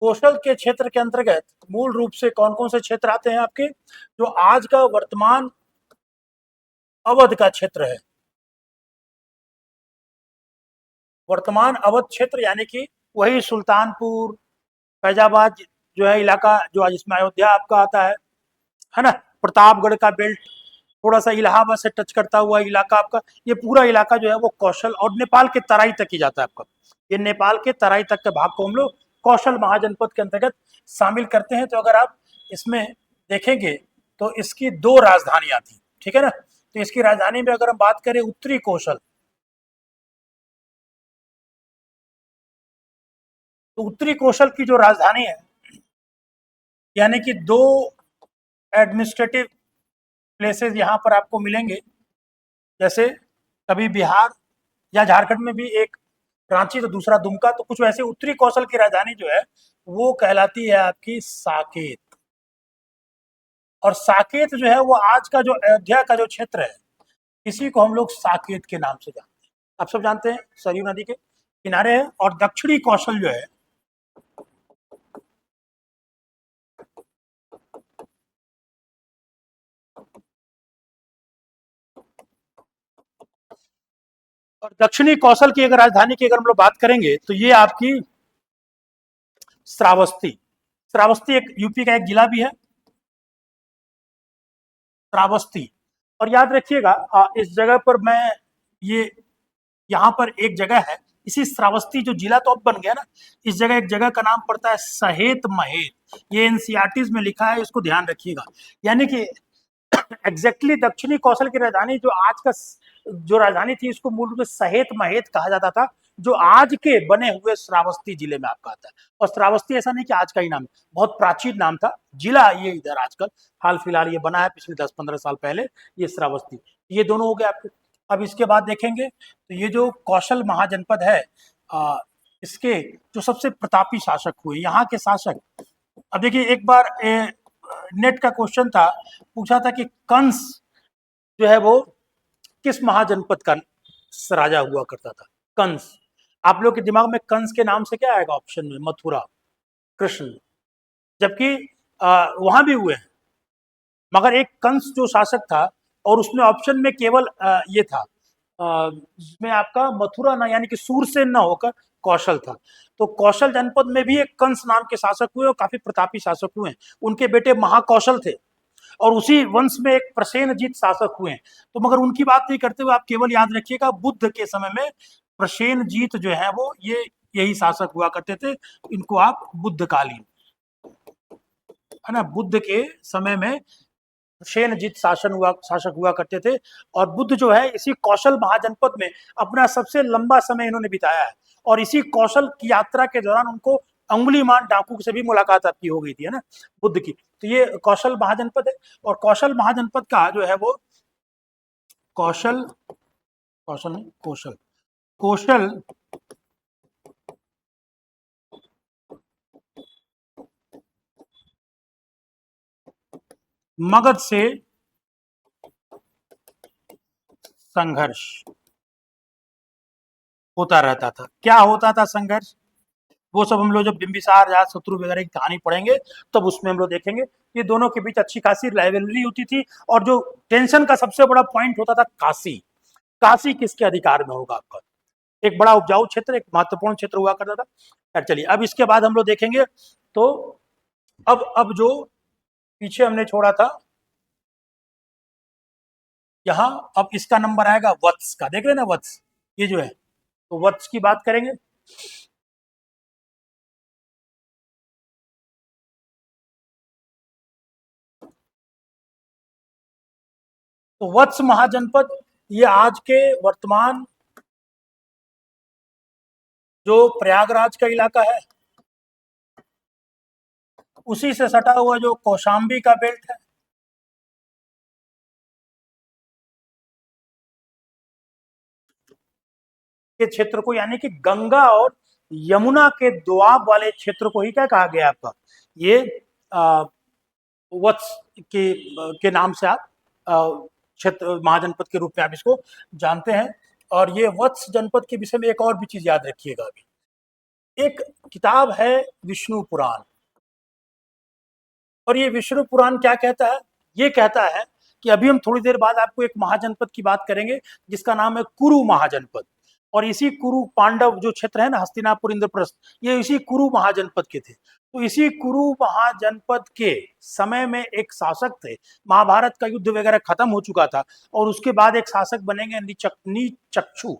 कौशल के क्षेत्र के अंतर्गत मूल रूप से कौन कौन से क्षेत्र आते हैं आपके, जो आज का वर्तमान अवध का क्षेत्र है, वर्तमान अवध क्षेत्र यानी कि वही सुल्तानपुर, फैजाबाद जो है इलाका, जो आज इसमें अयोध्या आपका आता है ना, प्रतापगढ़ का बेल्ट, थोड़ा सा इलाहाबाद से टच करता हुआ इलाका आपका, ये पूरा इलाका जो है वो कौशल, और नेपाल के तराई तक ही जाता है आपका। ये नेपाल के तराई तक के भाग को हम लोग कौशल महाजनपद के अंतर्गत शामिल करते हैं। तो अगर आप इसमें देखेंगे तो इसकी दो राजधानियां थी, ठीक है ना। तो इसकी राजधानी में अगर हम बात करें उत्तरी कौशल, तो उत्तरी कौशल की जो राजधानी है, यानी कि दो एडमिनिस्ट्रेटिव प्लेसेस यहाँ पर आपको मिलेंगे, जैसे कभी बिहार या झारखंड में भी एक रांची, तो दूसरा दुमका, तो कुछ वैसे उत्तरी कौशल की राजधानी जो है वो कहलाती है आपकी साकेत। और साकेत जो है वो आज का जो अयोध्या का जो क्षेत्र है, इसी को हम लोग साकेत के नाम से जानते हैं। आप सब जानते हैं सरयू नदी के किनारे है। और दक्षिणी कौशल जो है, और दक्षिणी कौशल की अगर राजधानी की अगर हम लोग बात करेंगे तो ये आपकी श्रावस्ती, श्रावस्ती एक यूपी का एक जिला भी है, श्रावस्ती। और याद रखिएगा इस जगह पर मैं ये यहाँ पर एक जगह है इसी श्रावस्ती जो जिला तो अब बन गया ना, इस जगह एक जगह का नाम पड़ता है सहेत महेत। ये एनसीईआरटीज में लिखा है, इसको ध्यान रखिएगा। यानी कि एग्जैक्टली दक्षिणी कौशल की राजधानी जो आज का जो राजधानी थी, इसको मूल रूप से सहेत महेत कहा जाता था, जो आज के बने हुए श्रावस्ती जिले में आपका आता है। और श्रावस्ती ऐसा नहीं कि आज का ही नाम है, बहुत प्राचीन नाम था, जिला ये इधर आजकल हाल फिलहाल ये बना है, पिछले 10-15 साल पहले ये श्रावस्ती। ये दोनों हो गए आपके। अब इसके बाद देखेंगे तो ये जो कौशल महाजनपद है, इसके जो सबसे प्रतापी शासक हुए यहाँ के शासक, अब देखिए एक बार नेट का क्वेश्चन था, पूछा था कि कंस जो है वो किस महाजनपद का राजा हुआ करता था। कंस, आप लोग के दिमाग में कंस के नाम से क्या आएगा ऑप्शन में? मथुरा, कृष्ण, जबकि वहां भी हुए हैं, मगर एक कंस जो शासक था और उसमें ऑप्शन में केवल ये था, जिसमें आपका मथुरा ना यानी कि सूरसेन ना होकर कौशल था। तो कौशल जनपद में भी एक कंस नाम के शासक हुए और काफी प्रतापी शासक हुए। उनके बेटे महाकौशल थे और उसी वंश में एक प्रसेनजीत शासक हुए। तो मगर उनकी बात नहीं करते हुए आप केवल याद रखिएगा बुद्ध के समय में प्रसेनजीत जो है वो ये यही शासक हुआ करते थे। इनको आप बुद्धकालीन, है ना, बुद्ध के समय में सेनजीत शासक हुआ करते थे। और बुद्ध जो है इसी कौशल महाजनपद में अपना सबसे लंबा समय इन्होंने बिताया है। और इसी कौशल की यात्रा के दौरान उनको अंगुलीमान डाकू से भी मुलाकात आपकी हो गई थी, है ना, बुद्ध की। तो ये कौशल महाजनपद है। और कौशल महाजनपद का जो है वो कौशल, कौशल नहीं कौशल, कौशल मगध से संघर्ष होता रहता था। क्या होता था संघर्ष? वो सब हम लोग जब बिंबिसार जाट शत्रु वगैरह की कहानी पढ़ेंगे तब उसमें हम लोग देखेंगे। ये दोनों के बीच अच्छी खासी राइवलरी होती थी। और जो टेंशन का सबसे बड़ा पॉइंट होता था काशी, काशी किसके अधिकार में होगा आपका। एक बड़ा उपजाऊ क्षेत्र, एक महत्वपूर्ण क्षेत्र हुआ करता था। चलिए अब इसके बाद हम लोग देखेंगे तो अब जो पीछे हमने छोड़ा था यहाँ, अब इसका नंबर आएगा वत्स का। देख रहे हैं ना वत्स, ये जो है, तो वत्स की बात करेंगे। तो वत्स महाजनपद ये आज के वर्तमान जो प्रयागराज का इलाका है उसी से सटा हुआ जो कौशाम्बी का बेल्ट है, के क्षेत्र को, यानी कि गंगा और यमुना के दोआब वाले क्षेत्र को ही क्या कहा गया आपका, ये वत्स के नाम से आप क्षेत्र महाजनपद के रूप में आप इसको जानते हैं। और ये वत्स जनपद के विषय में एक और भी चीज याद रखिएगा। अभी एक किताब है विष्णु पुराण, और ये विष्णु पुराण क्या कहता है? ये कहता है कि अभी हम थोड़ी देर बाद आपको एक महाजनपद की बात करेंगे जिसका नाम है कुरु महाजनपद। और इसी कुरु पांडव जो क्षेत्र है ना, हस्तिनापुर, इंद्रप्रस्थ, ये इसी कुरु महाजनपद के थे। तो इसी कुरु महाजनपद के समय में एक शासक थे, महाभारत का युद्ध वगैरह खत्म हो चुका था और उसके बाद एक शासक बनेंगे नीचक्षु।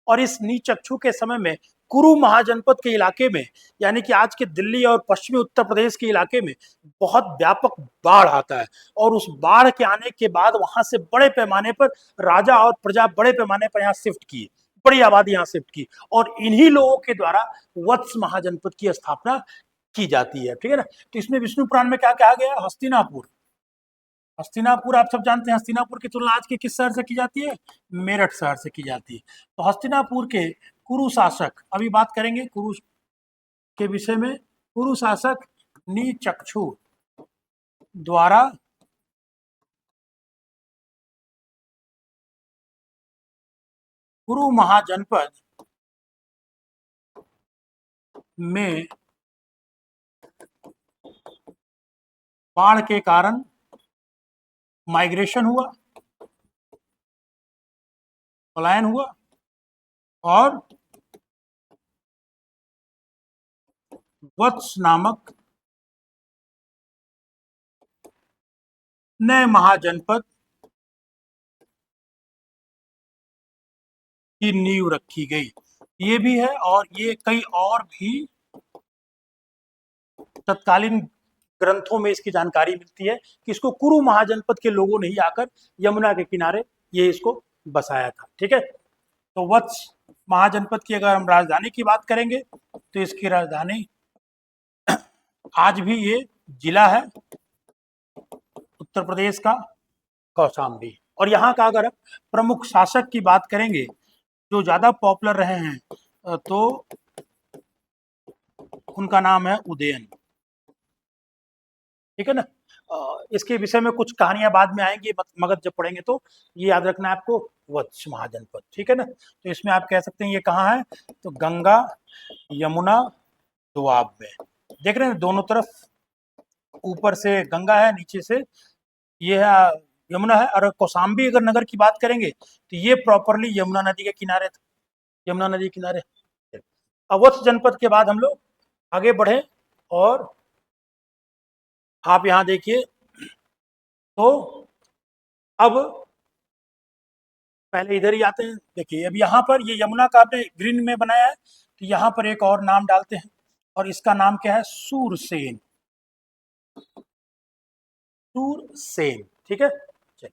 और इस नीचक्षु के समय में कुरु महाजनपद के इलाके में, यानी कि आज के दिल्ली और पश्चिमी उत्तर प्रदेश के इलाके में बहुत व्यापक बाढ़ आता है। और उस बाढ़ के आने के बाद वहां से बड़े पैमाने पर राजा और प्रजा बड़े पैमाने पर यहाँ शिफ्ट की, बड़ी आबादी यहाँ शिफ्ट की। और इन्हीं लोगों के द्वारा वत्स महाजनपद की स्थापना की जाती है। ठीक है ना। तो इसमें विष्णु पुराण में क्या कहा गया? हस्तिनापुर, हस्तिनापुर आप सब जानते हैं, हस्तिनापुर की तुलना आज के किस शहर से की जाती है? मेरठ शहर से की जाती है। तो हस्तिनापुर के कुरु शासक, अभी बात करेंगे कुरु के विषय में। कुरु शासक नीचक्षु द्वारा कुरु महाजनपद में बाढ़ के कारण माइग्रेशन हुआ, पलायन हुआ, और वत्स नामक नए महाजनपद की नींव रखी गई। ये भी है, और ये कई और भी तत्कालीन ग्रंथों में इसकी जानकारी मिलती है कि इसको कुरु महाजनपद के लोगों ने ही आकर यमुना के किनारे ये इसको बसाया था। ठीक है, तो वत्स महाजनपद की अगर हम राजधानी की बात करेंगे तो इसकी राजधानी आज भी ये जिला है उत्तर प्रदेश का कौशाम्बी। और यहाँ का अगर प्रमुख शासक की बात करेंगे जो ज्यादा पॉपुलर रहे हैं तो उनका नाम है उदयन। ठीक है ना। इसके विषय में कुछ कहानियां बाद में आएंगी, मगध जब पढ़ेंगे तो ये याद रखना है आपको, वत्स महाजनपद। ठीक है ना। तो इसमें आप कह सकते हैं ये कहाँ है, तो गंगा यमुना दोआब में। देख रहे हैं दोनों तरफ, ऊपर से गंगा है, नीचे से ये है यमुना है। और कौशाम्बी अगर नगर की बात करेंगे तो ये प्रॉपरली यमुना नदी के किनारे था, यमुना नदी के किनारे। अवध जनपद के बाद हम लोग आगे बढ़े, और आप यहाँ देखिए, तो अब पहले इधर ही आते हैं। देखिए अब यहाँ पर ये यमुना का आपने ग्रीन में बनाया है, तो यहाँ पर एक और नाम डालते हैं, और इसका नाम क्या है, सूरसेन। सूरसेन। ठीक है, चलिए।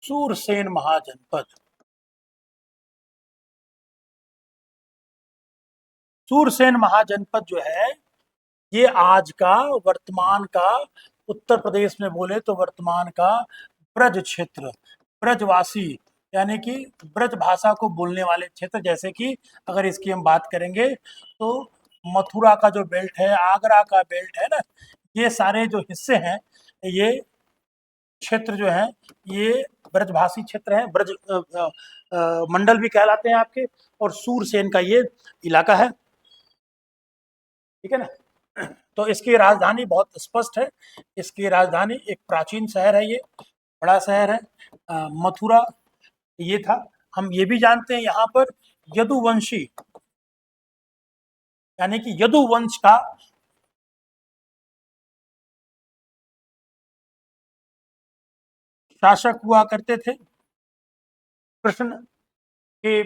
सूरसेन महाजनपद। सूरसेन महाजनपद जो है ये आज का, वर्तमान का, उत्तर प्रदेश में बोले तो वर्तमान का ब्रज क्षेत्र, ब्रजवासी यानी कि ब्रज भाषा को बोलने वाले क्षेत्र, जैसे कि अगर इसकी हम बात करेंगे तो मथुरा का जो बेल्ट है, आगरा का बेल्ट है ना, ये सारे जो हिस्से हैं, ये क्षेत्र जो है ये ब्रजभाषी क्षेत्र है, ब्रज मंडल भी कहलाते हैं आपके। और सूरसेन का ये इलाका है। ठीक है ना। तो इसकी राजधानी बहुत स्पष्ट है, इसकी राजधानी एक प्राचीन शहर है, ये बड़ा शहर है, मथुरा ये था। हम ये भी जानते हैं यहाँ पर यदुवंशी यानी कि यदुवंश का शासक हुआ करते थे। कृष्ण के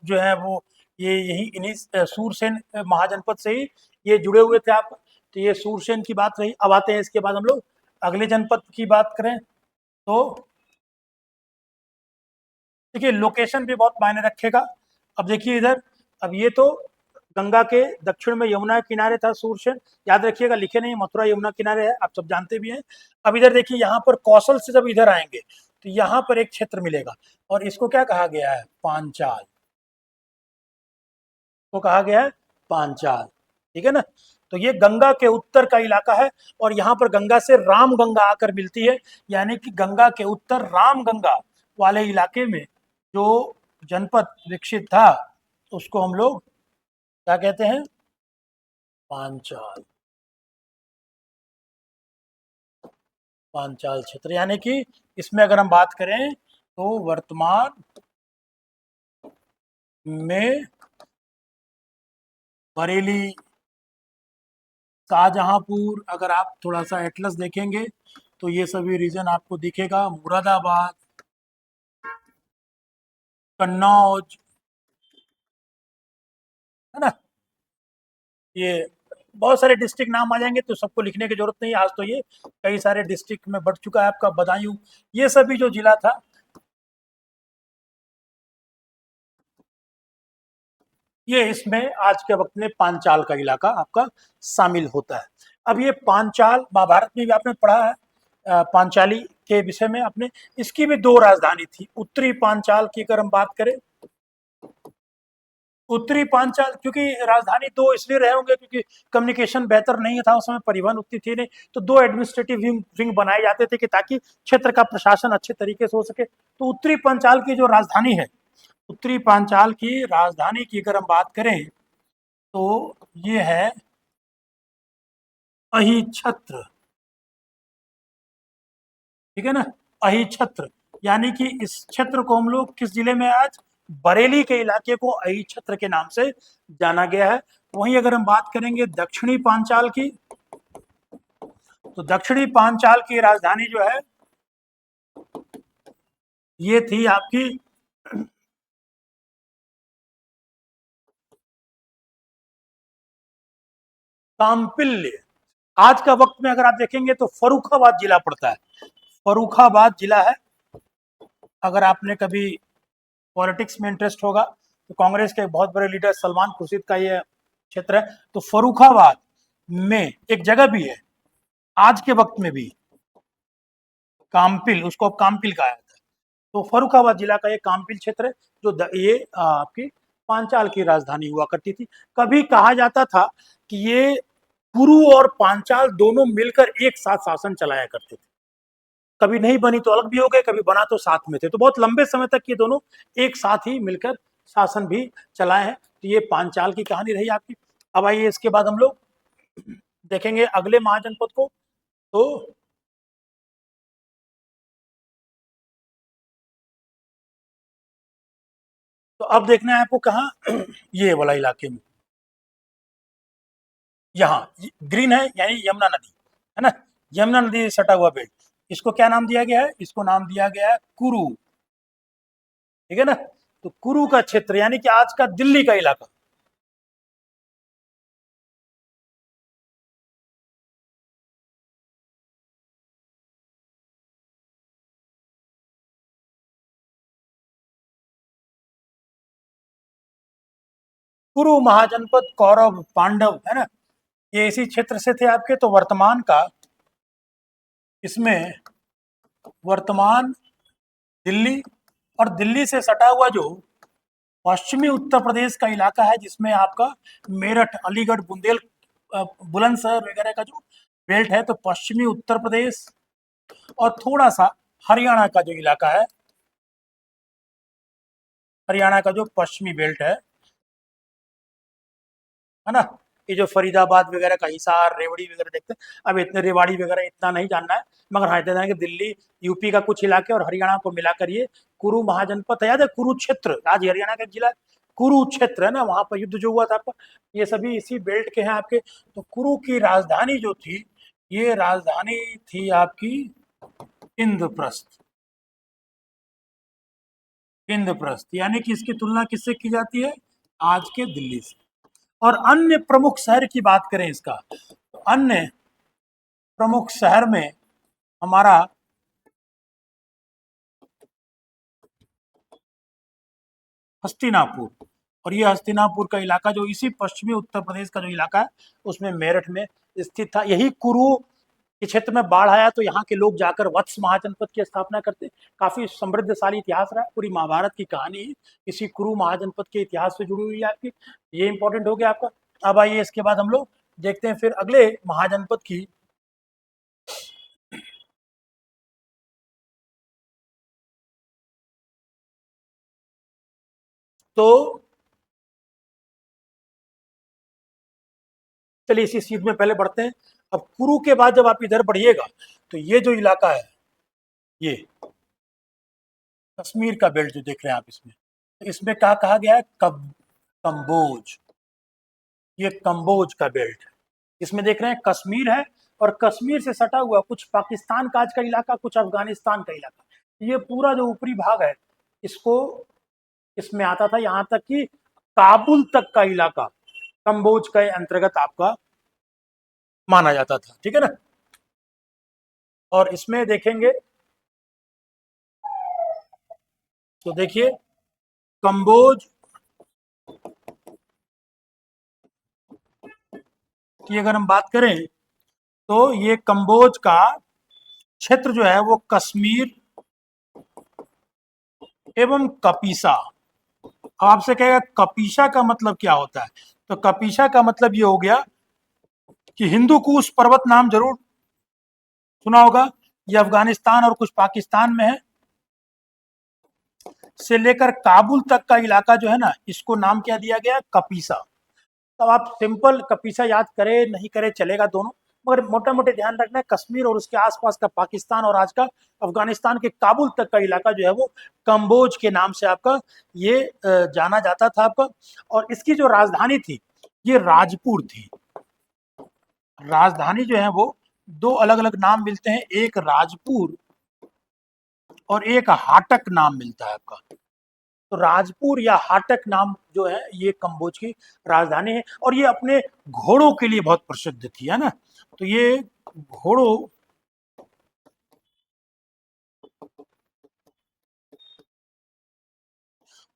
जो है वो ये यही इन्हीं सूरसेन महाजनपद से ही ये जुड़े हुए थे आप। तो ये सूरसेन की बात रही। अब आते हैं इसके बाद हम लोग अगले जनपद की बात करें तो देखिए लोकेशन भी बहुत मायने रखेगा। अब देखिए इधर, अब ये तो गंगा के दक्षिण में यमुना के किनारे था सूरसेन, याद रखिएगा, लिखे नहीं, मथुरा यमुना किनारे है, आप सब जानते भी हैं। अब इधर देखिए यहाँ पर कौशल से जब इधर आएंगे तो यहाँ पर एक क्षेत्र मिलेगा, और इसको क्या कहा गया है, पांचाल को कहा गया है, पांचाल। ठीक है ना। तो ये गंगा के उत्तर का इलाका है, और यहाँ पर गंगा से राम गंगा आकर मिलती है, यानी कि गंगा के उत्तर राम गंगा वाले इलाके में जो जनपद विकसित था उसको हम लोग क्या कहते हैं, पांचाल। पांचाल क्षेत्र, यानी कि इसमें अगर हम बात करें तो वर्तमान में बरेली, शाहजहांपुर, अगर आप थोड़ा सा एटलस देखेंगे तो ये सभी रीजन आपको दिखेगा, मुरादाबाद, कन्नौज, है ना, ये बहुत सारे डिस्ट्रिक्ट नाम आ जाएंगे तो सबको लिखने की जरूरत नहीं है। आज तो ये कई सारे डिस्ट्रिक्ट में बढ़ चुका है आपका, बदायूं, ये सभी जो जिला था, ये इसमें आज के वक्त में पांचाल का इलाका आपका शामिल होता है। अब ये पांचाल महाभारत में भी आपने पढ़ा है, पांचाली के विषय में आपने, इसकी भी दो राजधानी थी। उत्तरी पांचाल की अगर हम बात करें, उत्तरी पांचाल क्योंकि राजधानी दो इसलिए रहे होंगे क्योंकि कम्युनिकेशन बेहतर नहीं था उस समय, परिवहन उतनी थी नहीं, तो दो एडमिनिस्ट्रेटिव विंग बनाए जाते थे कि ताकि क्षेत्र का प्रशासन अच्छे तरीके से हो सके। तो उत्तरी पांचाल की जो राजधानी है, उत्तरी पांचाल की राजधानी की अगर हम बात करें तो ये है अहिछत्र। ठीक है ना, अहिछत्र, यानी कि इस क्षेत्र को हम लोग किस जिले में आज, बरेली के इलाके को अहिछत्र के नाम से जाना गया है। वहीं अगर हम बात करेंगे दक्षिणी पांचाल की, तो दक्षिणी पांचाल की राजधानी जो है ये थी आपकी काम्पिल्य। आज का वक्त में अगर आप देखेंगे तो फर्रुखाबाद जिला पड़ता है, फर्रुखाबाद जिला है। अगर आपने कभी पॉलिटिक्स में इंटरेस्ट होगा तो कांग्रेस के बहुत बड़े लीडर सलमान खुर्शीद का ये क्षेत्र है। तो फर्रुखाबाद में एक जगह भी है आज के वक्त में भी, काम्पिल, उसको अब काम्पिल कहा जाता है। तो फर्रुखाबाद जिला का ये काम्पिल क्षेत्र है जो ये आपकी पांचाल की राजधानी हुआ करती थी। कभी कहा जाता था कि ये कुरु और पांचाल दोनों मिलकर एक साथ शासन चलाया करते थे, कभी नहीं बनी तो अलग भी हो गए, कभी बना तो साथ में थे। तो बहुत लंबे समय तक ये दोनों एक साथ ही मिलकर शासन भी चलाए हैं। तो ये पांचाल की कहानी रही आपकी। अब आइए इसके बाद हम लोग देखेंगे अगले महाजनपद को। तो अब देखना है आपको कहाँ, ये वाला इलाके में, यहाँ ग्रीन है यानी यमुना नदी है ना, यमुना नदी से सटा हुआ बेल्ट। इसको क्या नाम दिया गया है? इसको नाम दिया गया है कुरु, ठीक है ना। तो कुरु का क्षेत्र यानी कि आज का दिल्ली का इलाका, कुरु महाजनपद कौरव पांडव है ना, ये इसी क्षेत्र से थे आपके। तो वर्तमान का इसमें वर्तमान दिल्ली और दिल्ली से सटा हुआ जो पश्चिमी उत्तर प्रदेश का इलाका है जिसमें आपका मेरठ, अलीगढ़, बुलंदशहर वगैरह का जो बेल्ट है, तो पश्चिमी उत्तर प्रदेश और थोड़ा सा हरियाणा का जो इलाका है, हरियाणा का जो पश्चिमी बेल्ट है ना, ये जो फरीदाबाद वगैरह का हिसार, रेवड़ी वगैरह देखते हैं। अब इतने रेवाड़ी वगैरह इतना नहीं जानना है, मगर हाँ इतना जानना है कि दिल्ली, यूपी का कुछ इलाके और हरियाणा को मिलाकर ये कुरु महाजनपद है। याद है कुरुक्षेत्र, आज हरियाणा का जिला कुरुक्षेत्र है ना, वहां पर युद्ध जो हुआ था आपका, ये सभी इसी बेल्ट के हैं आपके। तो कुरु की राजधानी जो थी, ये राजधानी थी आपकी इंद्रप्रस्थ। इंद्रप्रस्थ यानी कि इसकी तुलना किससे की जाती है? आज के दिल्ली से। और अन्य प्रमुख शहर की बात करें इसका, तो अन्य प्रमुख शहर में हमारा हस्तिनापुर, और ये हस्तिनापुर का इलाका जो इसी पश्चिमी उत्तर प्रदेश का जो इलाका है उसमें मेरठ में स्थित था। यही कुरु के क्षेत्र में बाढ़ आया तो यहाँ के लोग जाकर वत्स महाजनपद की स्थापना करते। काफी समृद्धशाली इतिहास रहा है, पूरी महाभारत की कहानी है इसी कुरु महाजनपद के इतिहास से जुड़ी हुई है आपकी। ये इंपॉर्टेंट हो गया आपका। अब आइए इसके बाद हम लोग देखते हैं फिर अगले महाजनपद की। तो चलिए इसी सीध में पहले बढ़ते हैं। अब कुरु के बाद जब आप इधर बढ़िएगा तो ये जो इलाका है, ये कश्मीर का बेल्ट जो देख रहे हैं आप, इसमें इसमें क्या कहा गया है? कंबोज। ये कंबोज का बेल्ट है। इसमें देख रहे हैं कश्मीर है, और कश्मीर से सटा हुआ कुछ पाकिस्तान का आज का इलाका, कुछ अफगानिस्तान का इलाका, ये पूरा जो ऊपरी भाग है इसको इसमें आता था। यहाँ तक कि काबुल तक का इलाका कंबोज के अंतर्गत आपका माना जाता था, ठीक है ना। और इसमें देखेंगे तो देखिए कंबोज की अगर हम बात करें तो ये कंबोज का क्षेत्र जो है वो कश्मीर एवं कपीसा। आपसे कहेगा कपीसा का मतलब क्या होता है, तो कपीसा का मतलब ये हो गया कि हिंदू कुश पर्वत नाम जरूर सुना होगा, ये अफगानिस्तान और कुछ पाकिस्तान में है। से लेकर काबुल तक का इलाका जो है ना, इसको नाम क्या दिया गया? कपीसा। तो आप सिंपल कपीसा याद करे नहीं करे चलेगा दोनों, मगर मोटा मोटे ध्यान रखना है कश्मीर और उसके आसपास का पाकिस्तान और आज का अफगानिस्तान के काबुल तक का इलाका जो है वो कंबोज के नाम से आपका ये जाना जाता था आपका। और इसकी जो राजधानी थी ये राजपुर थी, राजधानी जो है वो दो अलग अलग नाम मिलते हैं, एक राजपुर और एक हाटक नाम मिलता है आपका। तो राजपुर या हाटक नाम जो है ये कंबोज की राजधानी है, और ये अपने घोड़ों के लिए बहुत प्रसिद्ध थी, है ना। तो ये घोड़ों,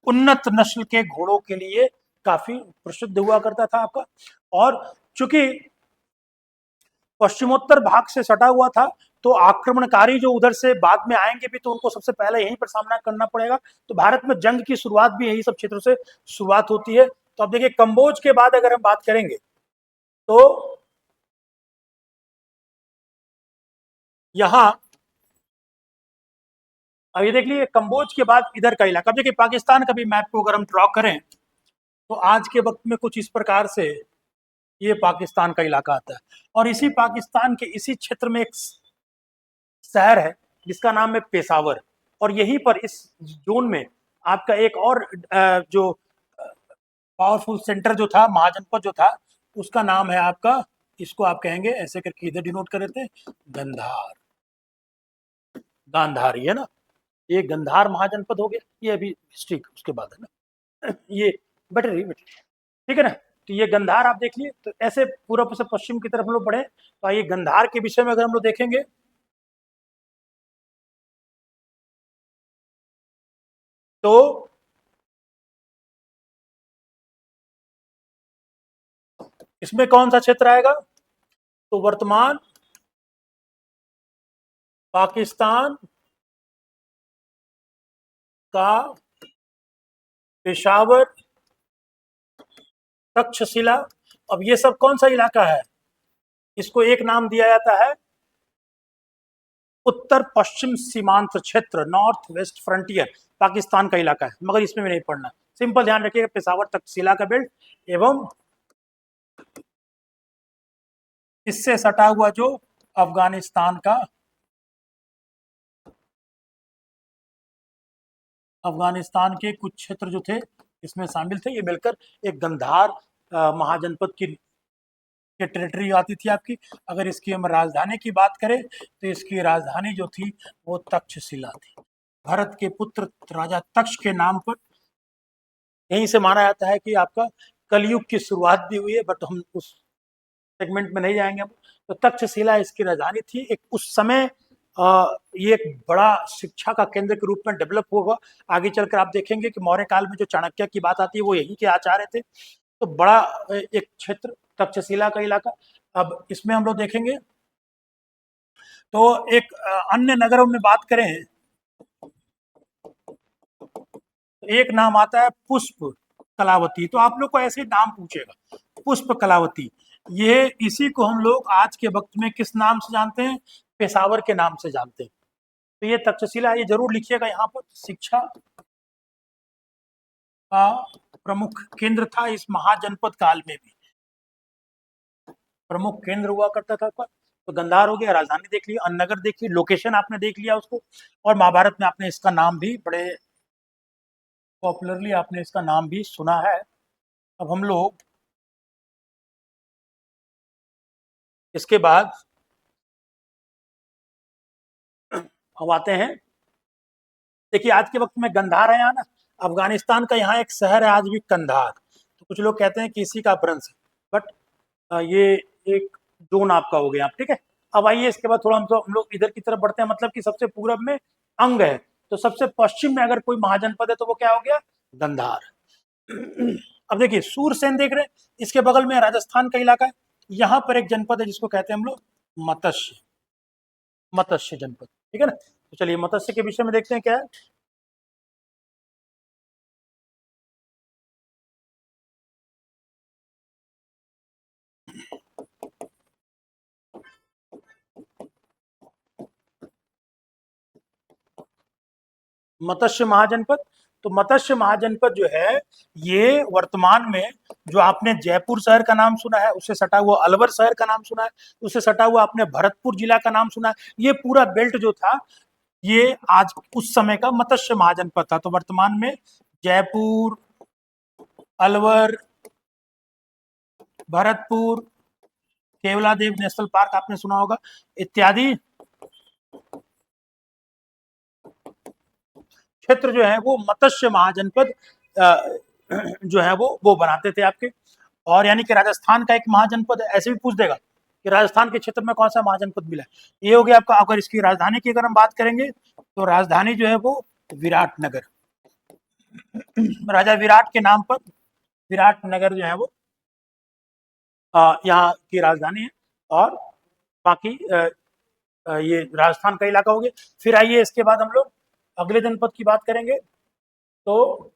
उन्नत नस्ल के घोड़ों के लिए काफी प्रसिद्ध हुआ करता था आपका। और चूंकि पश्चिमोत्तर भाग से सटा हुआ था, तो आक्रमणकारी जो उधर से बाद में आएंगे भी, तो उनको सबसे पहले यहीं पर सामना करना पड़ेगा। तो भारत में जंग की शुरुआत भी यही सब क्षेत्रों से शुरुआत होती है। तो अब देखिए, कंबोज के बाद अगर हम बात करेंगे तो यहाँ अब ये देख लीजिए, कंबोज के बाद इधर का इलाका, देखिए पाकिस्तान का भी मैप को अगर हम ड्रॉ करें तो आज के वक्त में कुछ इस प्रकार से ये पाकिस्तान का इलाका आता है। और इसी पाकिस्तान के इसी क्षेत्र में एक शहर है जिसका नाम है पेशावर, और यहीं पर इस जोन में आपका एक और जो पावरफुल सेंटर जो था, महाजनपद जो था, उसका नाम है आपका, इसको आप कहेंगे ऐसे करके इधर डिनोट कर देते हैं, गंधार। गांधारी है ना, ये गंधार महाजनपद हो गया, ये अभी हिस्ट्री उसके बाद है ना। ये बेटर रही बेटर, ठीक है ना। तो ये गंधार आप देख लिए। तो ऐसे पूर्व से पश्चिम की तरफ हम लोग बढ़े, तो ये गंधार के विषय में अगर हम लोग देखेंगे तो इसमें कौन सा क्षेत्र आएगा, तो वर्तमान पाकिस्तान का पेशावर, तक्षशिला। अब ये सब कौन सा इलाका है, इसको एक नाम दिया जाता है उत्तर पश्चिम सीमांत क्षेत्र, नॉर्थ वेस्ट फ्रंटियर, पाकिस्तान का इलाका है, मगर इसमें भी नहीं पढ़ना। सिंपल ध्यान रखिएगा, पेशावर तक्षशिला का बेल्ट एवं इससे सटा हुआ जो अफगानिस्तान का, अफगानिस्तान के कुछ क्षेत्र जो थे इसमें शामिल थे, ये मिलकर एक गंधार महाजनपद की के टेरिटरी आती थी आपकी। अगर इसकी हम राजधानी की बात करें तो इसकी राजधानी जो थी वो तक्षशिला थी। भरत के पुत्र राजा तक्ष के नाम पर यहीं से माना जाता है कि आपका कलयुग की शुरुआत भी हुई है, बट हम उस सेगमेंट में नहीं जाएंगे। तो तक्षशिला इसकी राजधानी थी। एक उस समय ये एक बड़ा शिक्षा का केंद्र के रूप में डेवलप होगा। आगे चलकर आप देखेंगे कि मौर्य काल में जो चाणक्य की बात आती है वो यहीं के आचार्य थे। तो बड़ा एक क्षेत्र तक्षशिला का इलाका। अब इसमें हम लोग देखेंगे तो एक अन्य नगरों में बात करें तो एक नाम आता है पुष्प कलावती। तो आप लोग को ऐसे नाम पूछेगा, पुष्प कलावती, ये इसी को हम लोग आज के वक्त में किस नाम से जानते हैं, पेशावर के नाम से जानते हैं। तो ये तक्षशिला, ये जरूर लिखिएगा यहाँ पर, शिक्षा का प्रमुख केंद्र था इस महाजनपद काल में भी, प्रमुख केंद्र हुआ करता था। तो गंधार हो गया, राजधानी देख लिया, अन्नगर देख लिया, लोकेशन आपने देख लिया उसको, और महाभारत में आपने इसका नाम भी बड़े पॉपुलरली आपने इसका नाम भी सुना है। अब हम लोग इसके बाद अब आते हैं, देखिए आज के वक्त में गंधार है यहाँ ना, अफगानिस्तान का यहाँ एक शहर है आज भी कंधार। तो कुछ लोग कहते हैं कि इसी का अपभ्रंश है, बट ये एक जोन आपका हो गया, ठीक है। अब आइए इसके बाद थोड़ा हम लोग इधर की तरफ बढ़ते हैं, मतलब कि सबसे पूरब में अंग है, तो सबसे पश्चिम में अगर कोई महाजनपद है तो वो क्या हो गया, गंधार। अब देखिए सूरसेन देख रहे हैं, इसके बगल में राजस्थान का इलाका है, यहाँ पर एक जनपद है जिसको कहते हैं हम लोग मत्स्य, मत्स्य जनपद, ठीक है ना। तो चलिए मत्स्य के विषय में देखते हैं क्या है। मत्स्य महाजनपद, तो मत्स्य महाजनपद जो है ये वर्तमान में, जो आपने जयपुर शहर का नाम सुना है, उससे सटा हुआ अलवर शहर का नाम सुना है, उससे सटा हुआ आपने भरतपुर जिला का नाम सुना है, ये पूरा बेल्ट जो था ये आज उस समय का मत्स्य महाजनपद था। तो वर्तमान में जयपुर, अलवर, भरतपुर, केवलादेव नेशनल पार्क आपने सुना होगा, इत्यादि क्षेत्र जो है वो मत्स्य महाजनपद जो है वो बनाते थे आपके। और यानी कि राजस्थान का एक महाजनपद है, ऐसे भी पूछ देगा कि राजस्थान के क्षेत्र में कौन सा महाजनपद मिला है। ये हो गया आपका। अगर इसकी राजधानी की अगर हम बात करेंगे तो राजधानी जो है वो विराटनगर, राजा विराट के नाम पर विराटनगर जो है वो यहाँ की राजधानी है। और बाकी ये राजस्थान का इलाका हो गया। फिर आइए इसके बाद हम लोग अगले जनपद की बात करेंगे। तो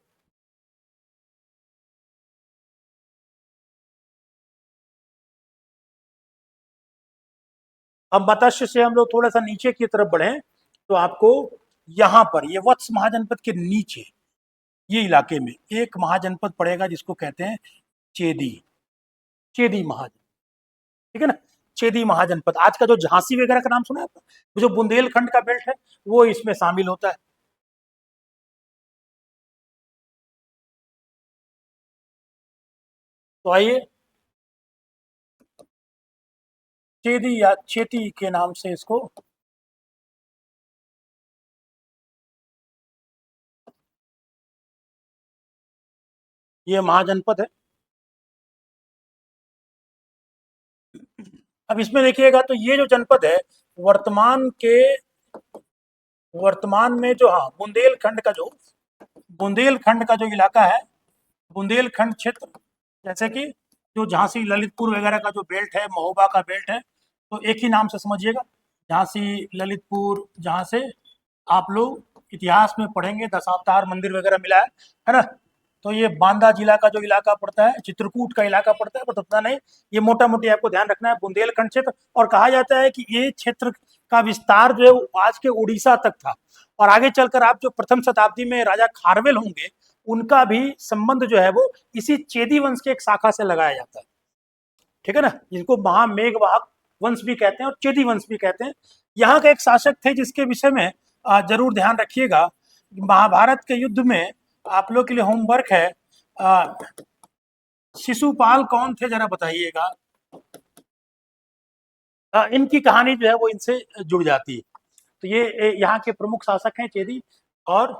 अब मत्स्य से हम लोग थोड़ा सा नीचे की तरफ बढ़े तो आपको यहाँ पर ये वत्स महाजनपद के नीचे ये इलाके में एक महाजनपद पड़ेगा जिसको कहते हैं चेदी, चेदी महाजन, ठीक है ना। चेदी महाजनपद, आज का जो झांसी वगैरह का नाम सुना है आपने, जो बुंदेलखंड का बेल्ट है वो इसमें शामिल होता है। तो आइए चेदी या चेती के नाम से इसको ये महाजनपद है। अब इसमें देखिएगा तो ये जो जनपद है वर्तमान के वर्तमान में जो, हाँ, बुंदेलखंड का जो इलाका है, बुंदेलखंड क्षेत्र, जैसे कि जो झांसी ललितपुर वगैरह का जो बेल्ट है, महोबा का बेल्ट है, तो एक ही नाम से समझिएगा झांसी ललितपुर। जहाँ से आप लोग इतिहास में पढ़ेंगे दशावतार मंदिर वगैरह मिला है ना। तो ये बांदा जिला का जो इलाका पड़ता है, चित्रकूट का इलाका पड़ता है, बट उतना नहीं। ये मोटा मोटी आपको ध्यान रखना है, बुंदेलखंड क्षेत्र। और कहा जाता है कि ये क्षेत्र का विस्तार जो है आज के उड़ीसा तक था। और आगे चलकर आप जो प्रथम शताब्दी में राजा खारवेल होंगे उनका भी संबंध जो है वो इसी चेदी वंश के एक शाखा से लगाया जाता है, ठीक है ना, जिनको महामेघवाहक वंश भी कहते हैं और चेदी वंश भी कहते हैं। यहाँ के एक शासक थे जिसके विषय में जरूर ध्यान रखिएगा। महाभारत के युद्ध में आप लोग के लिए होमवर्क है, शिशुपाल कौन थे जरा बताइएगा। इनकी कहानी जो है वो इनसे जुड़ जाती है। तो ये यहाँ के प्रमुख शासक हैं चेदी। और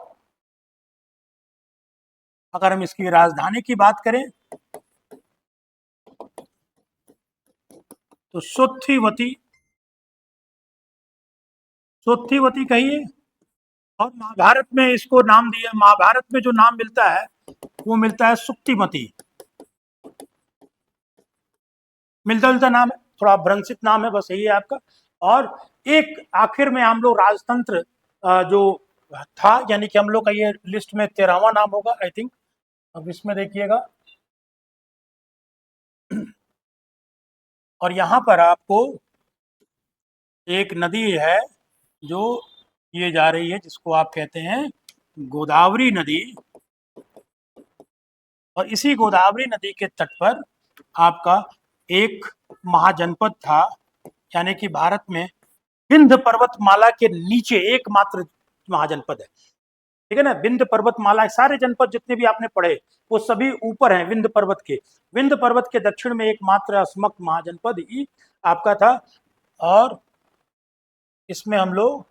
अगर हम इसकी राजधानी की बात करें तो सोत्थीवती, सोत्थीवती कहिए। और महाभारत में इसको नाम दिया, महाभारत में जो नाम मिलता है वो मिलता है सुक्तिमती, मिलता जुलता नाम है, थोड़ा भ्रंशित नाम है, बस यही है आपका। और एक आखिर में हम लोग राजतंत्र जो था, यानी कि हम लोग का ये लिस्ट में 13वां नाम होगा आई थिंक। अब इसमें देखिएगा, और यहाँ पर आपको एक नदी है जो ये जा रही है जिसको आप कहते हैं गोदावरी नदी। और इसी गोदावरी नदी के तट पर आपका एक महाजनपद था, यानी कि भारत में विंध्य पर्वतमाला के नीचे एकमात्र महाजनपद है, ठीक है ना। विंध्य पर्वतमाला, सारे जनपद जितने भी आपने पढ़े वो सभी ऊपर हैं विंध्य पर्वत के। विंध्य पर्वत के दक्षिण में एकमात्र अस्मक महाजनपद ही आपका था। और इसमें हम लोग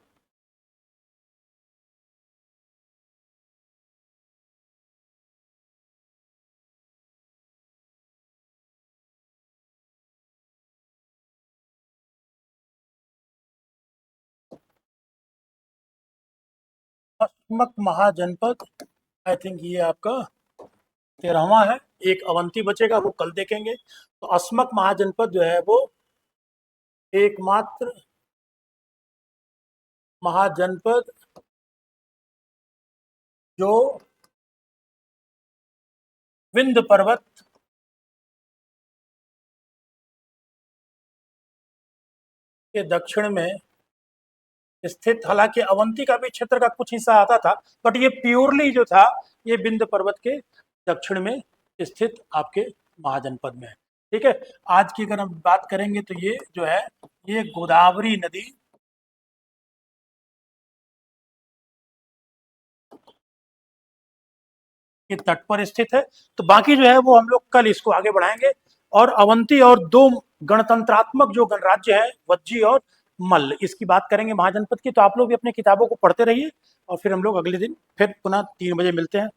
अस्मक महाजनपद, आई थिंक ये आपका 13वां है। एक अवंती बचेगा, वो कल देखेंगे। तो अस्मक महाजनपद जो है वो एकमात्र महाजनपद जो विंध्य पर्वत के दक्षिण में स्थित, हालांकि अवंती का भी क्षेत्र का कुछ हिस्सा आता था, बट ये प्योरली जो था ये विंध्य पर्वत के दक्षिण में स्थित आपके महाजनपद में है, ठीक है। आज की अगर हम बात करेंगे तो ये जो है ये गोदावरी नदी के तट पर स्थित है। तो बाकी जो है वो हम लोग कल इसको आगे बढ़ाएंगे। और अवंती और दो गणतंत्रात्मक जो गणराज्य है वज्जी और मल्ल, इसकी बात करेंगे महाजनपद की। तो आप लोग भी अपनी किताबों को पढ़ते रहिए और फिर हम लोग अगले दिन फिर पुनः 3 बजे मिलते हैं।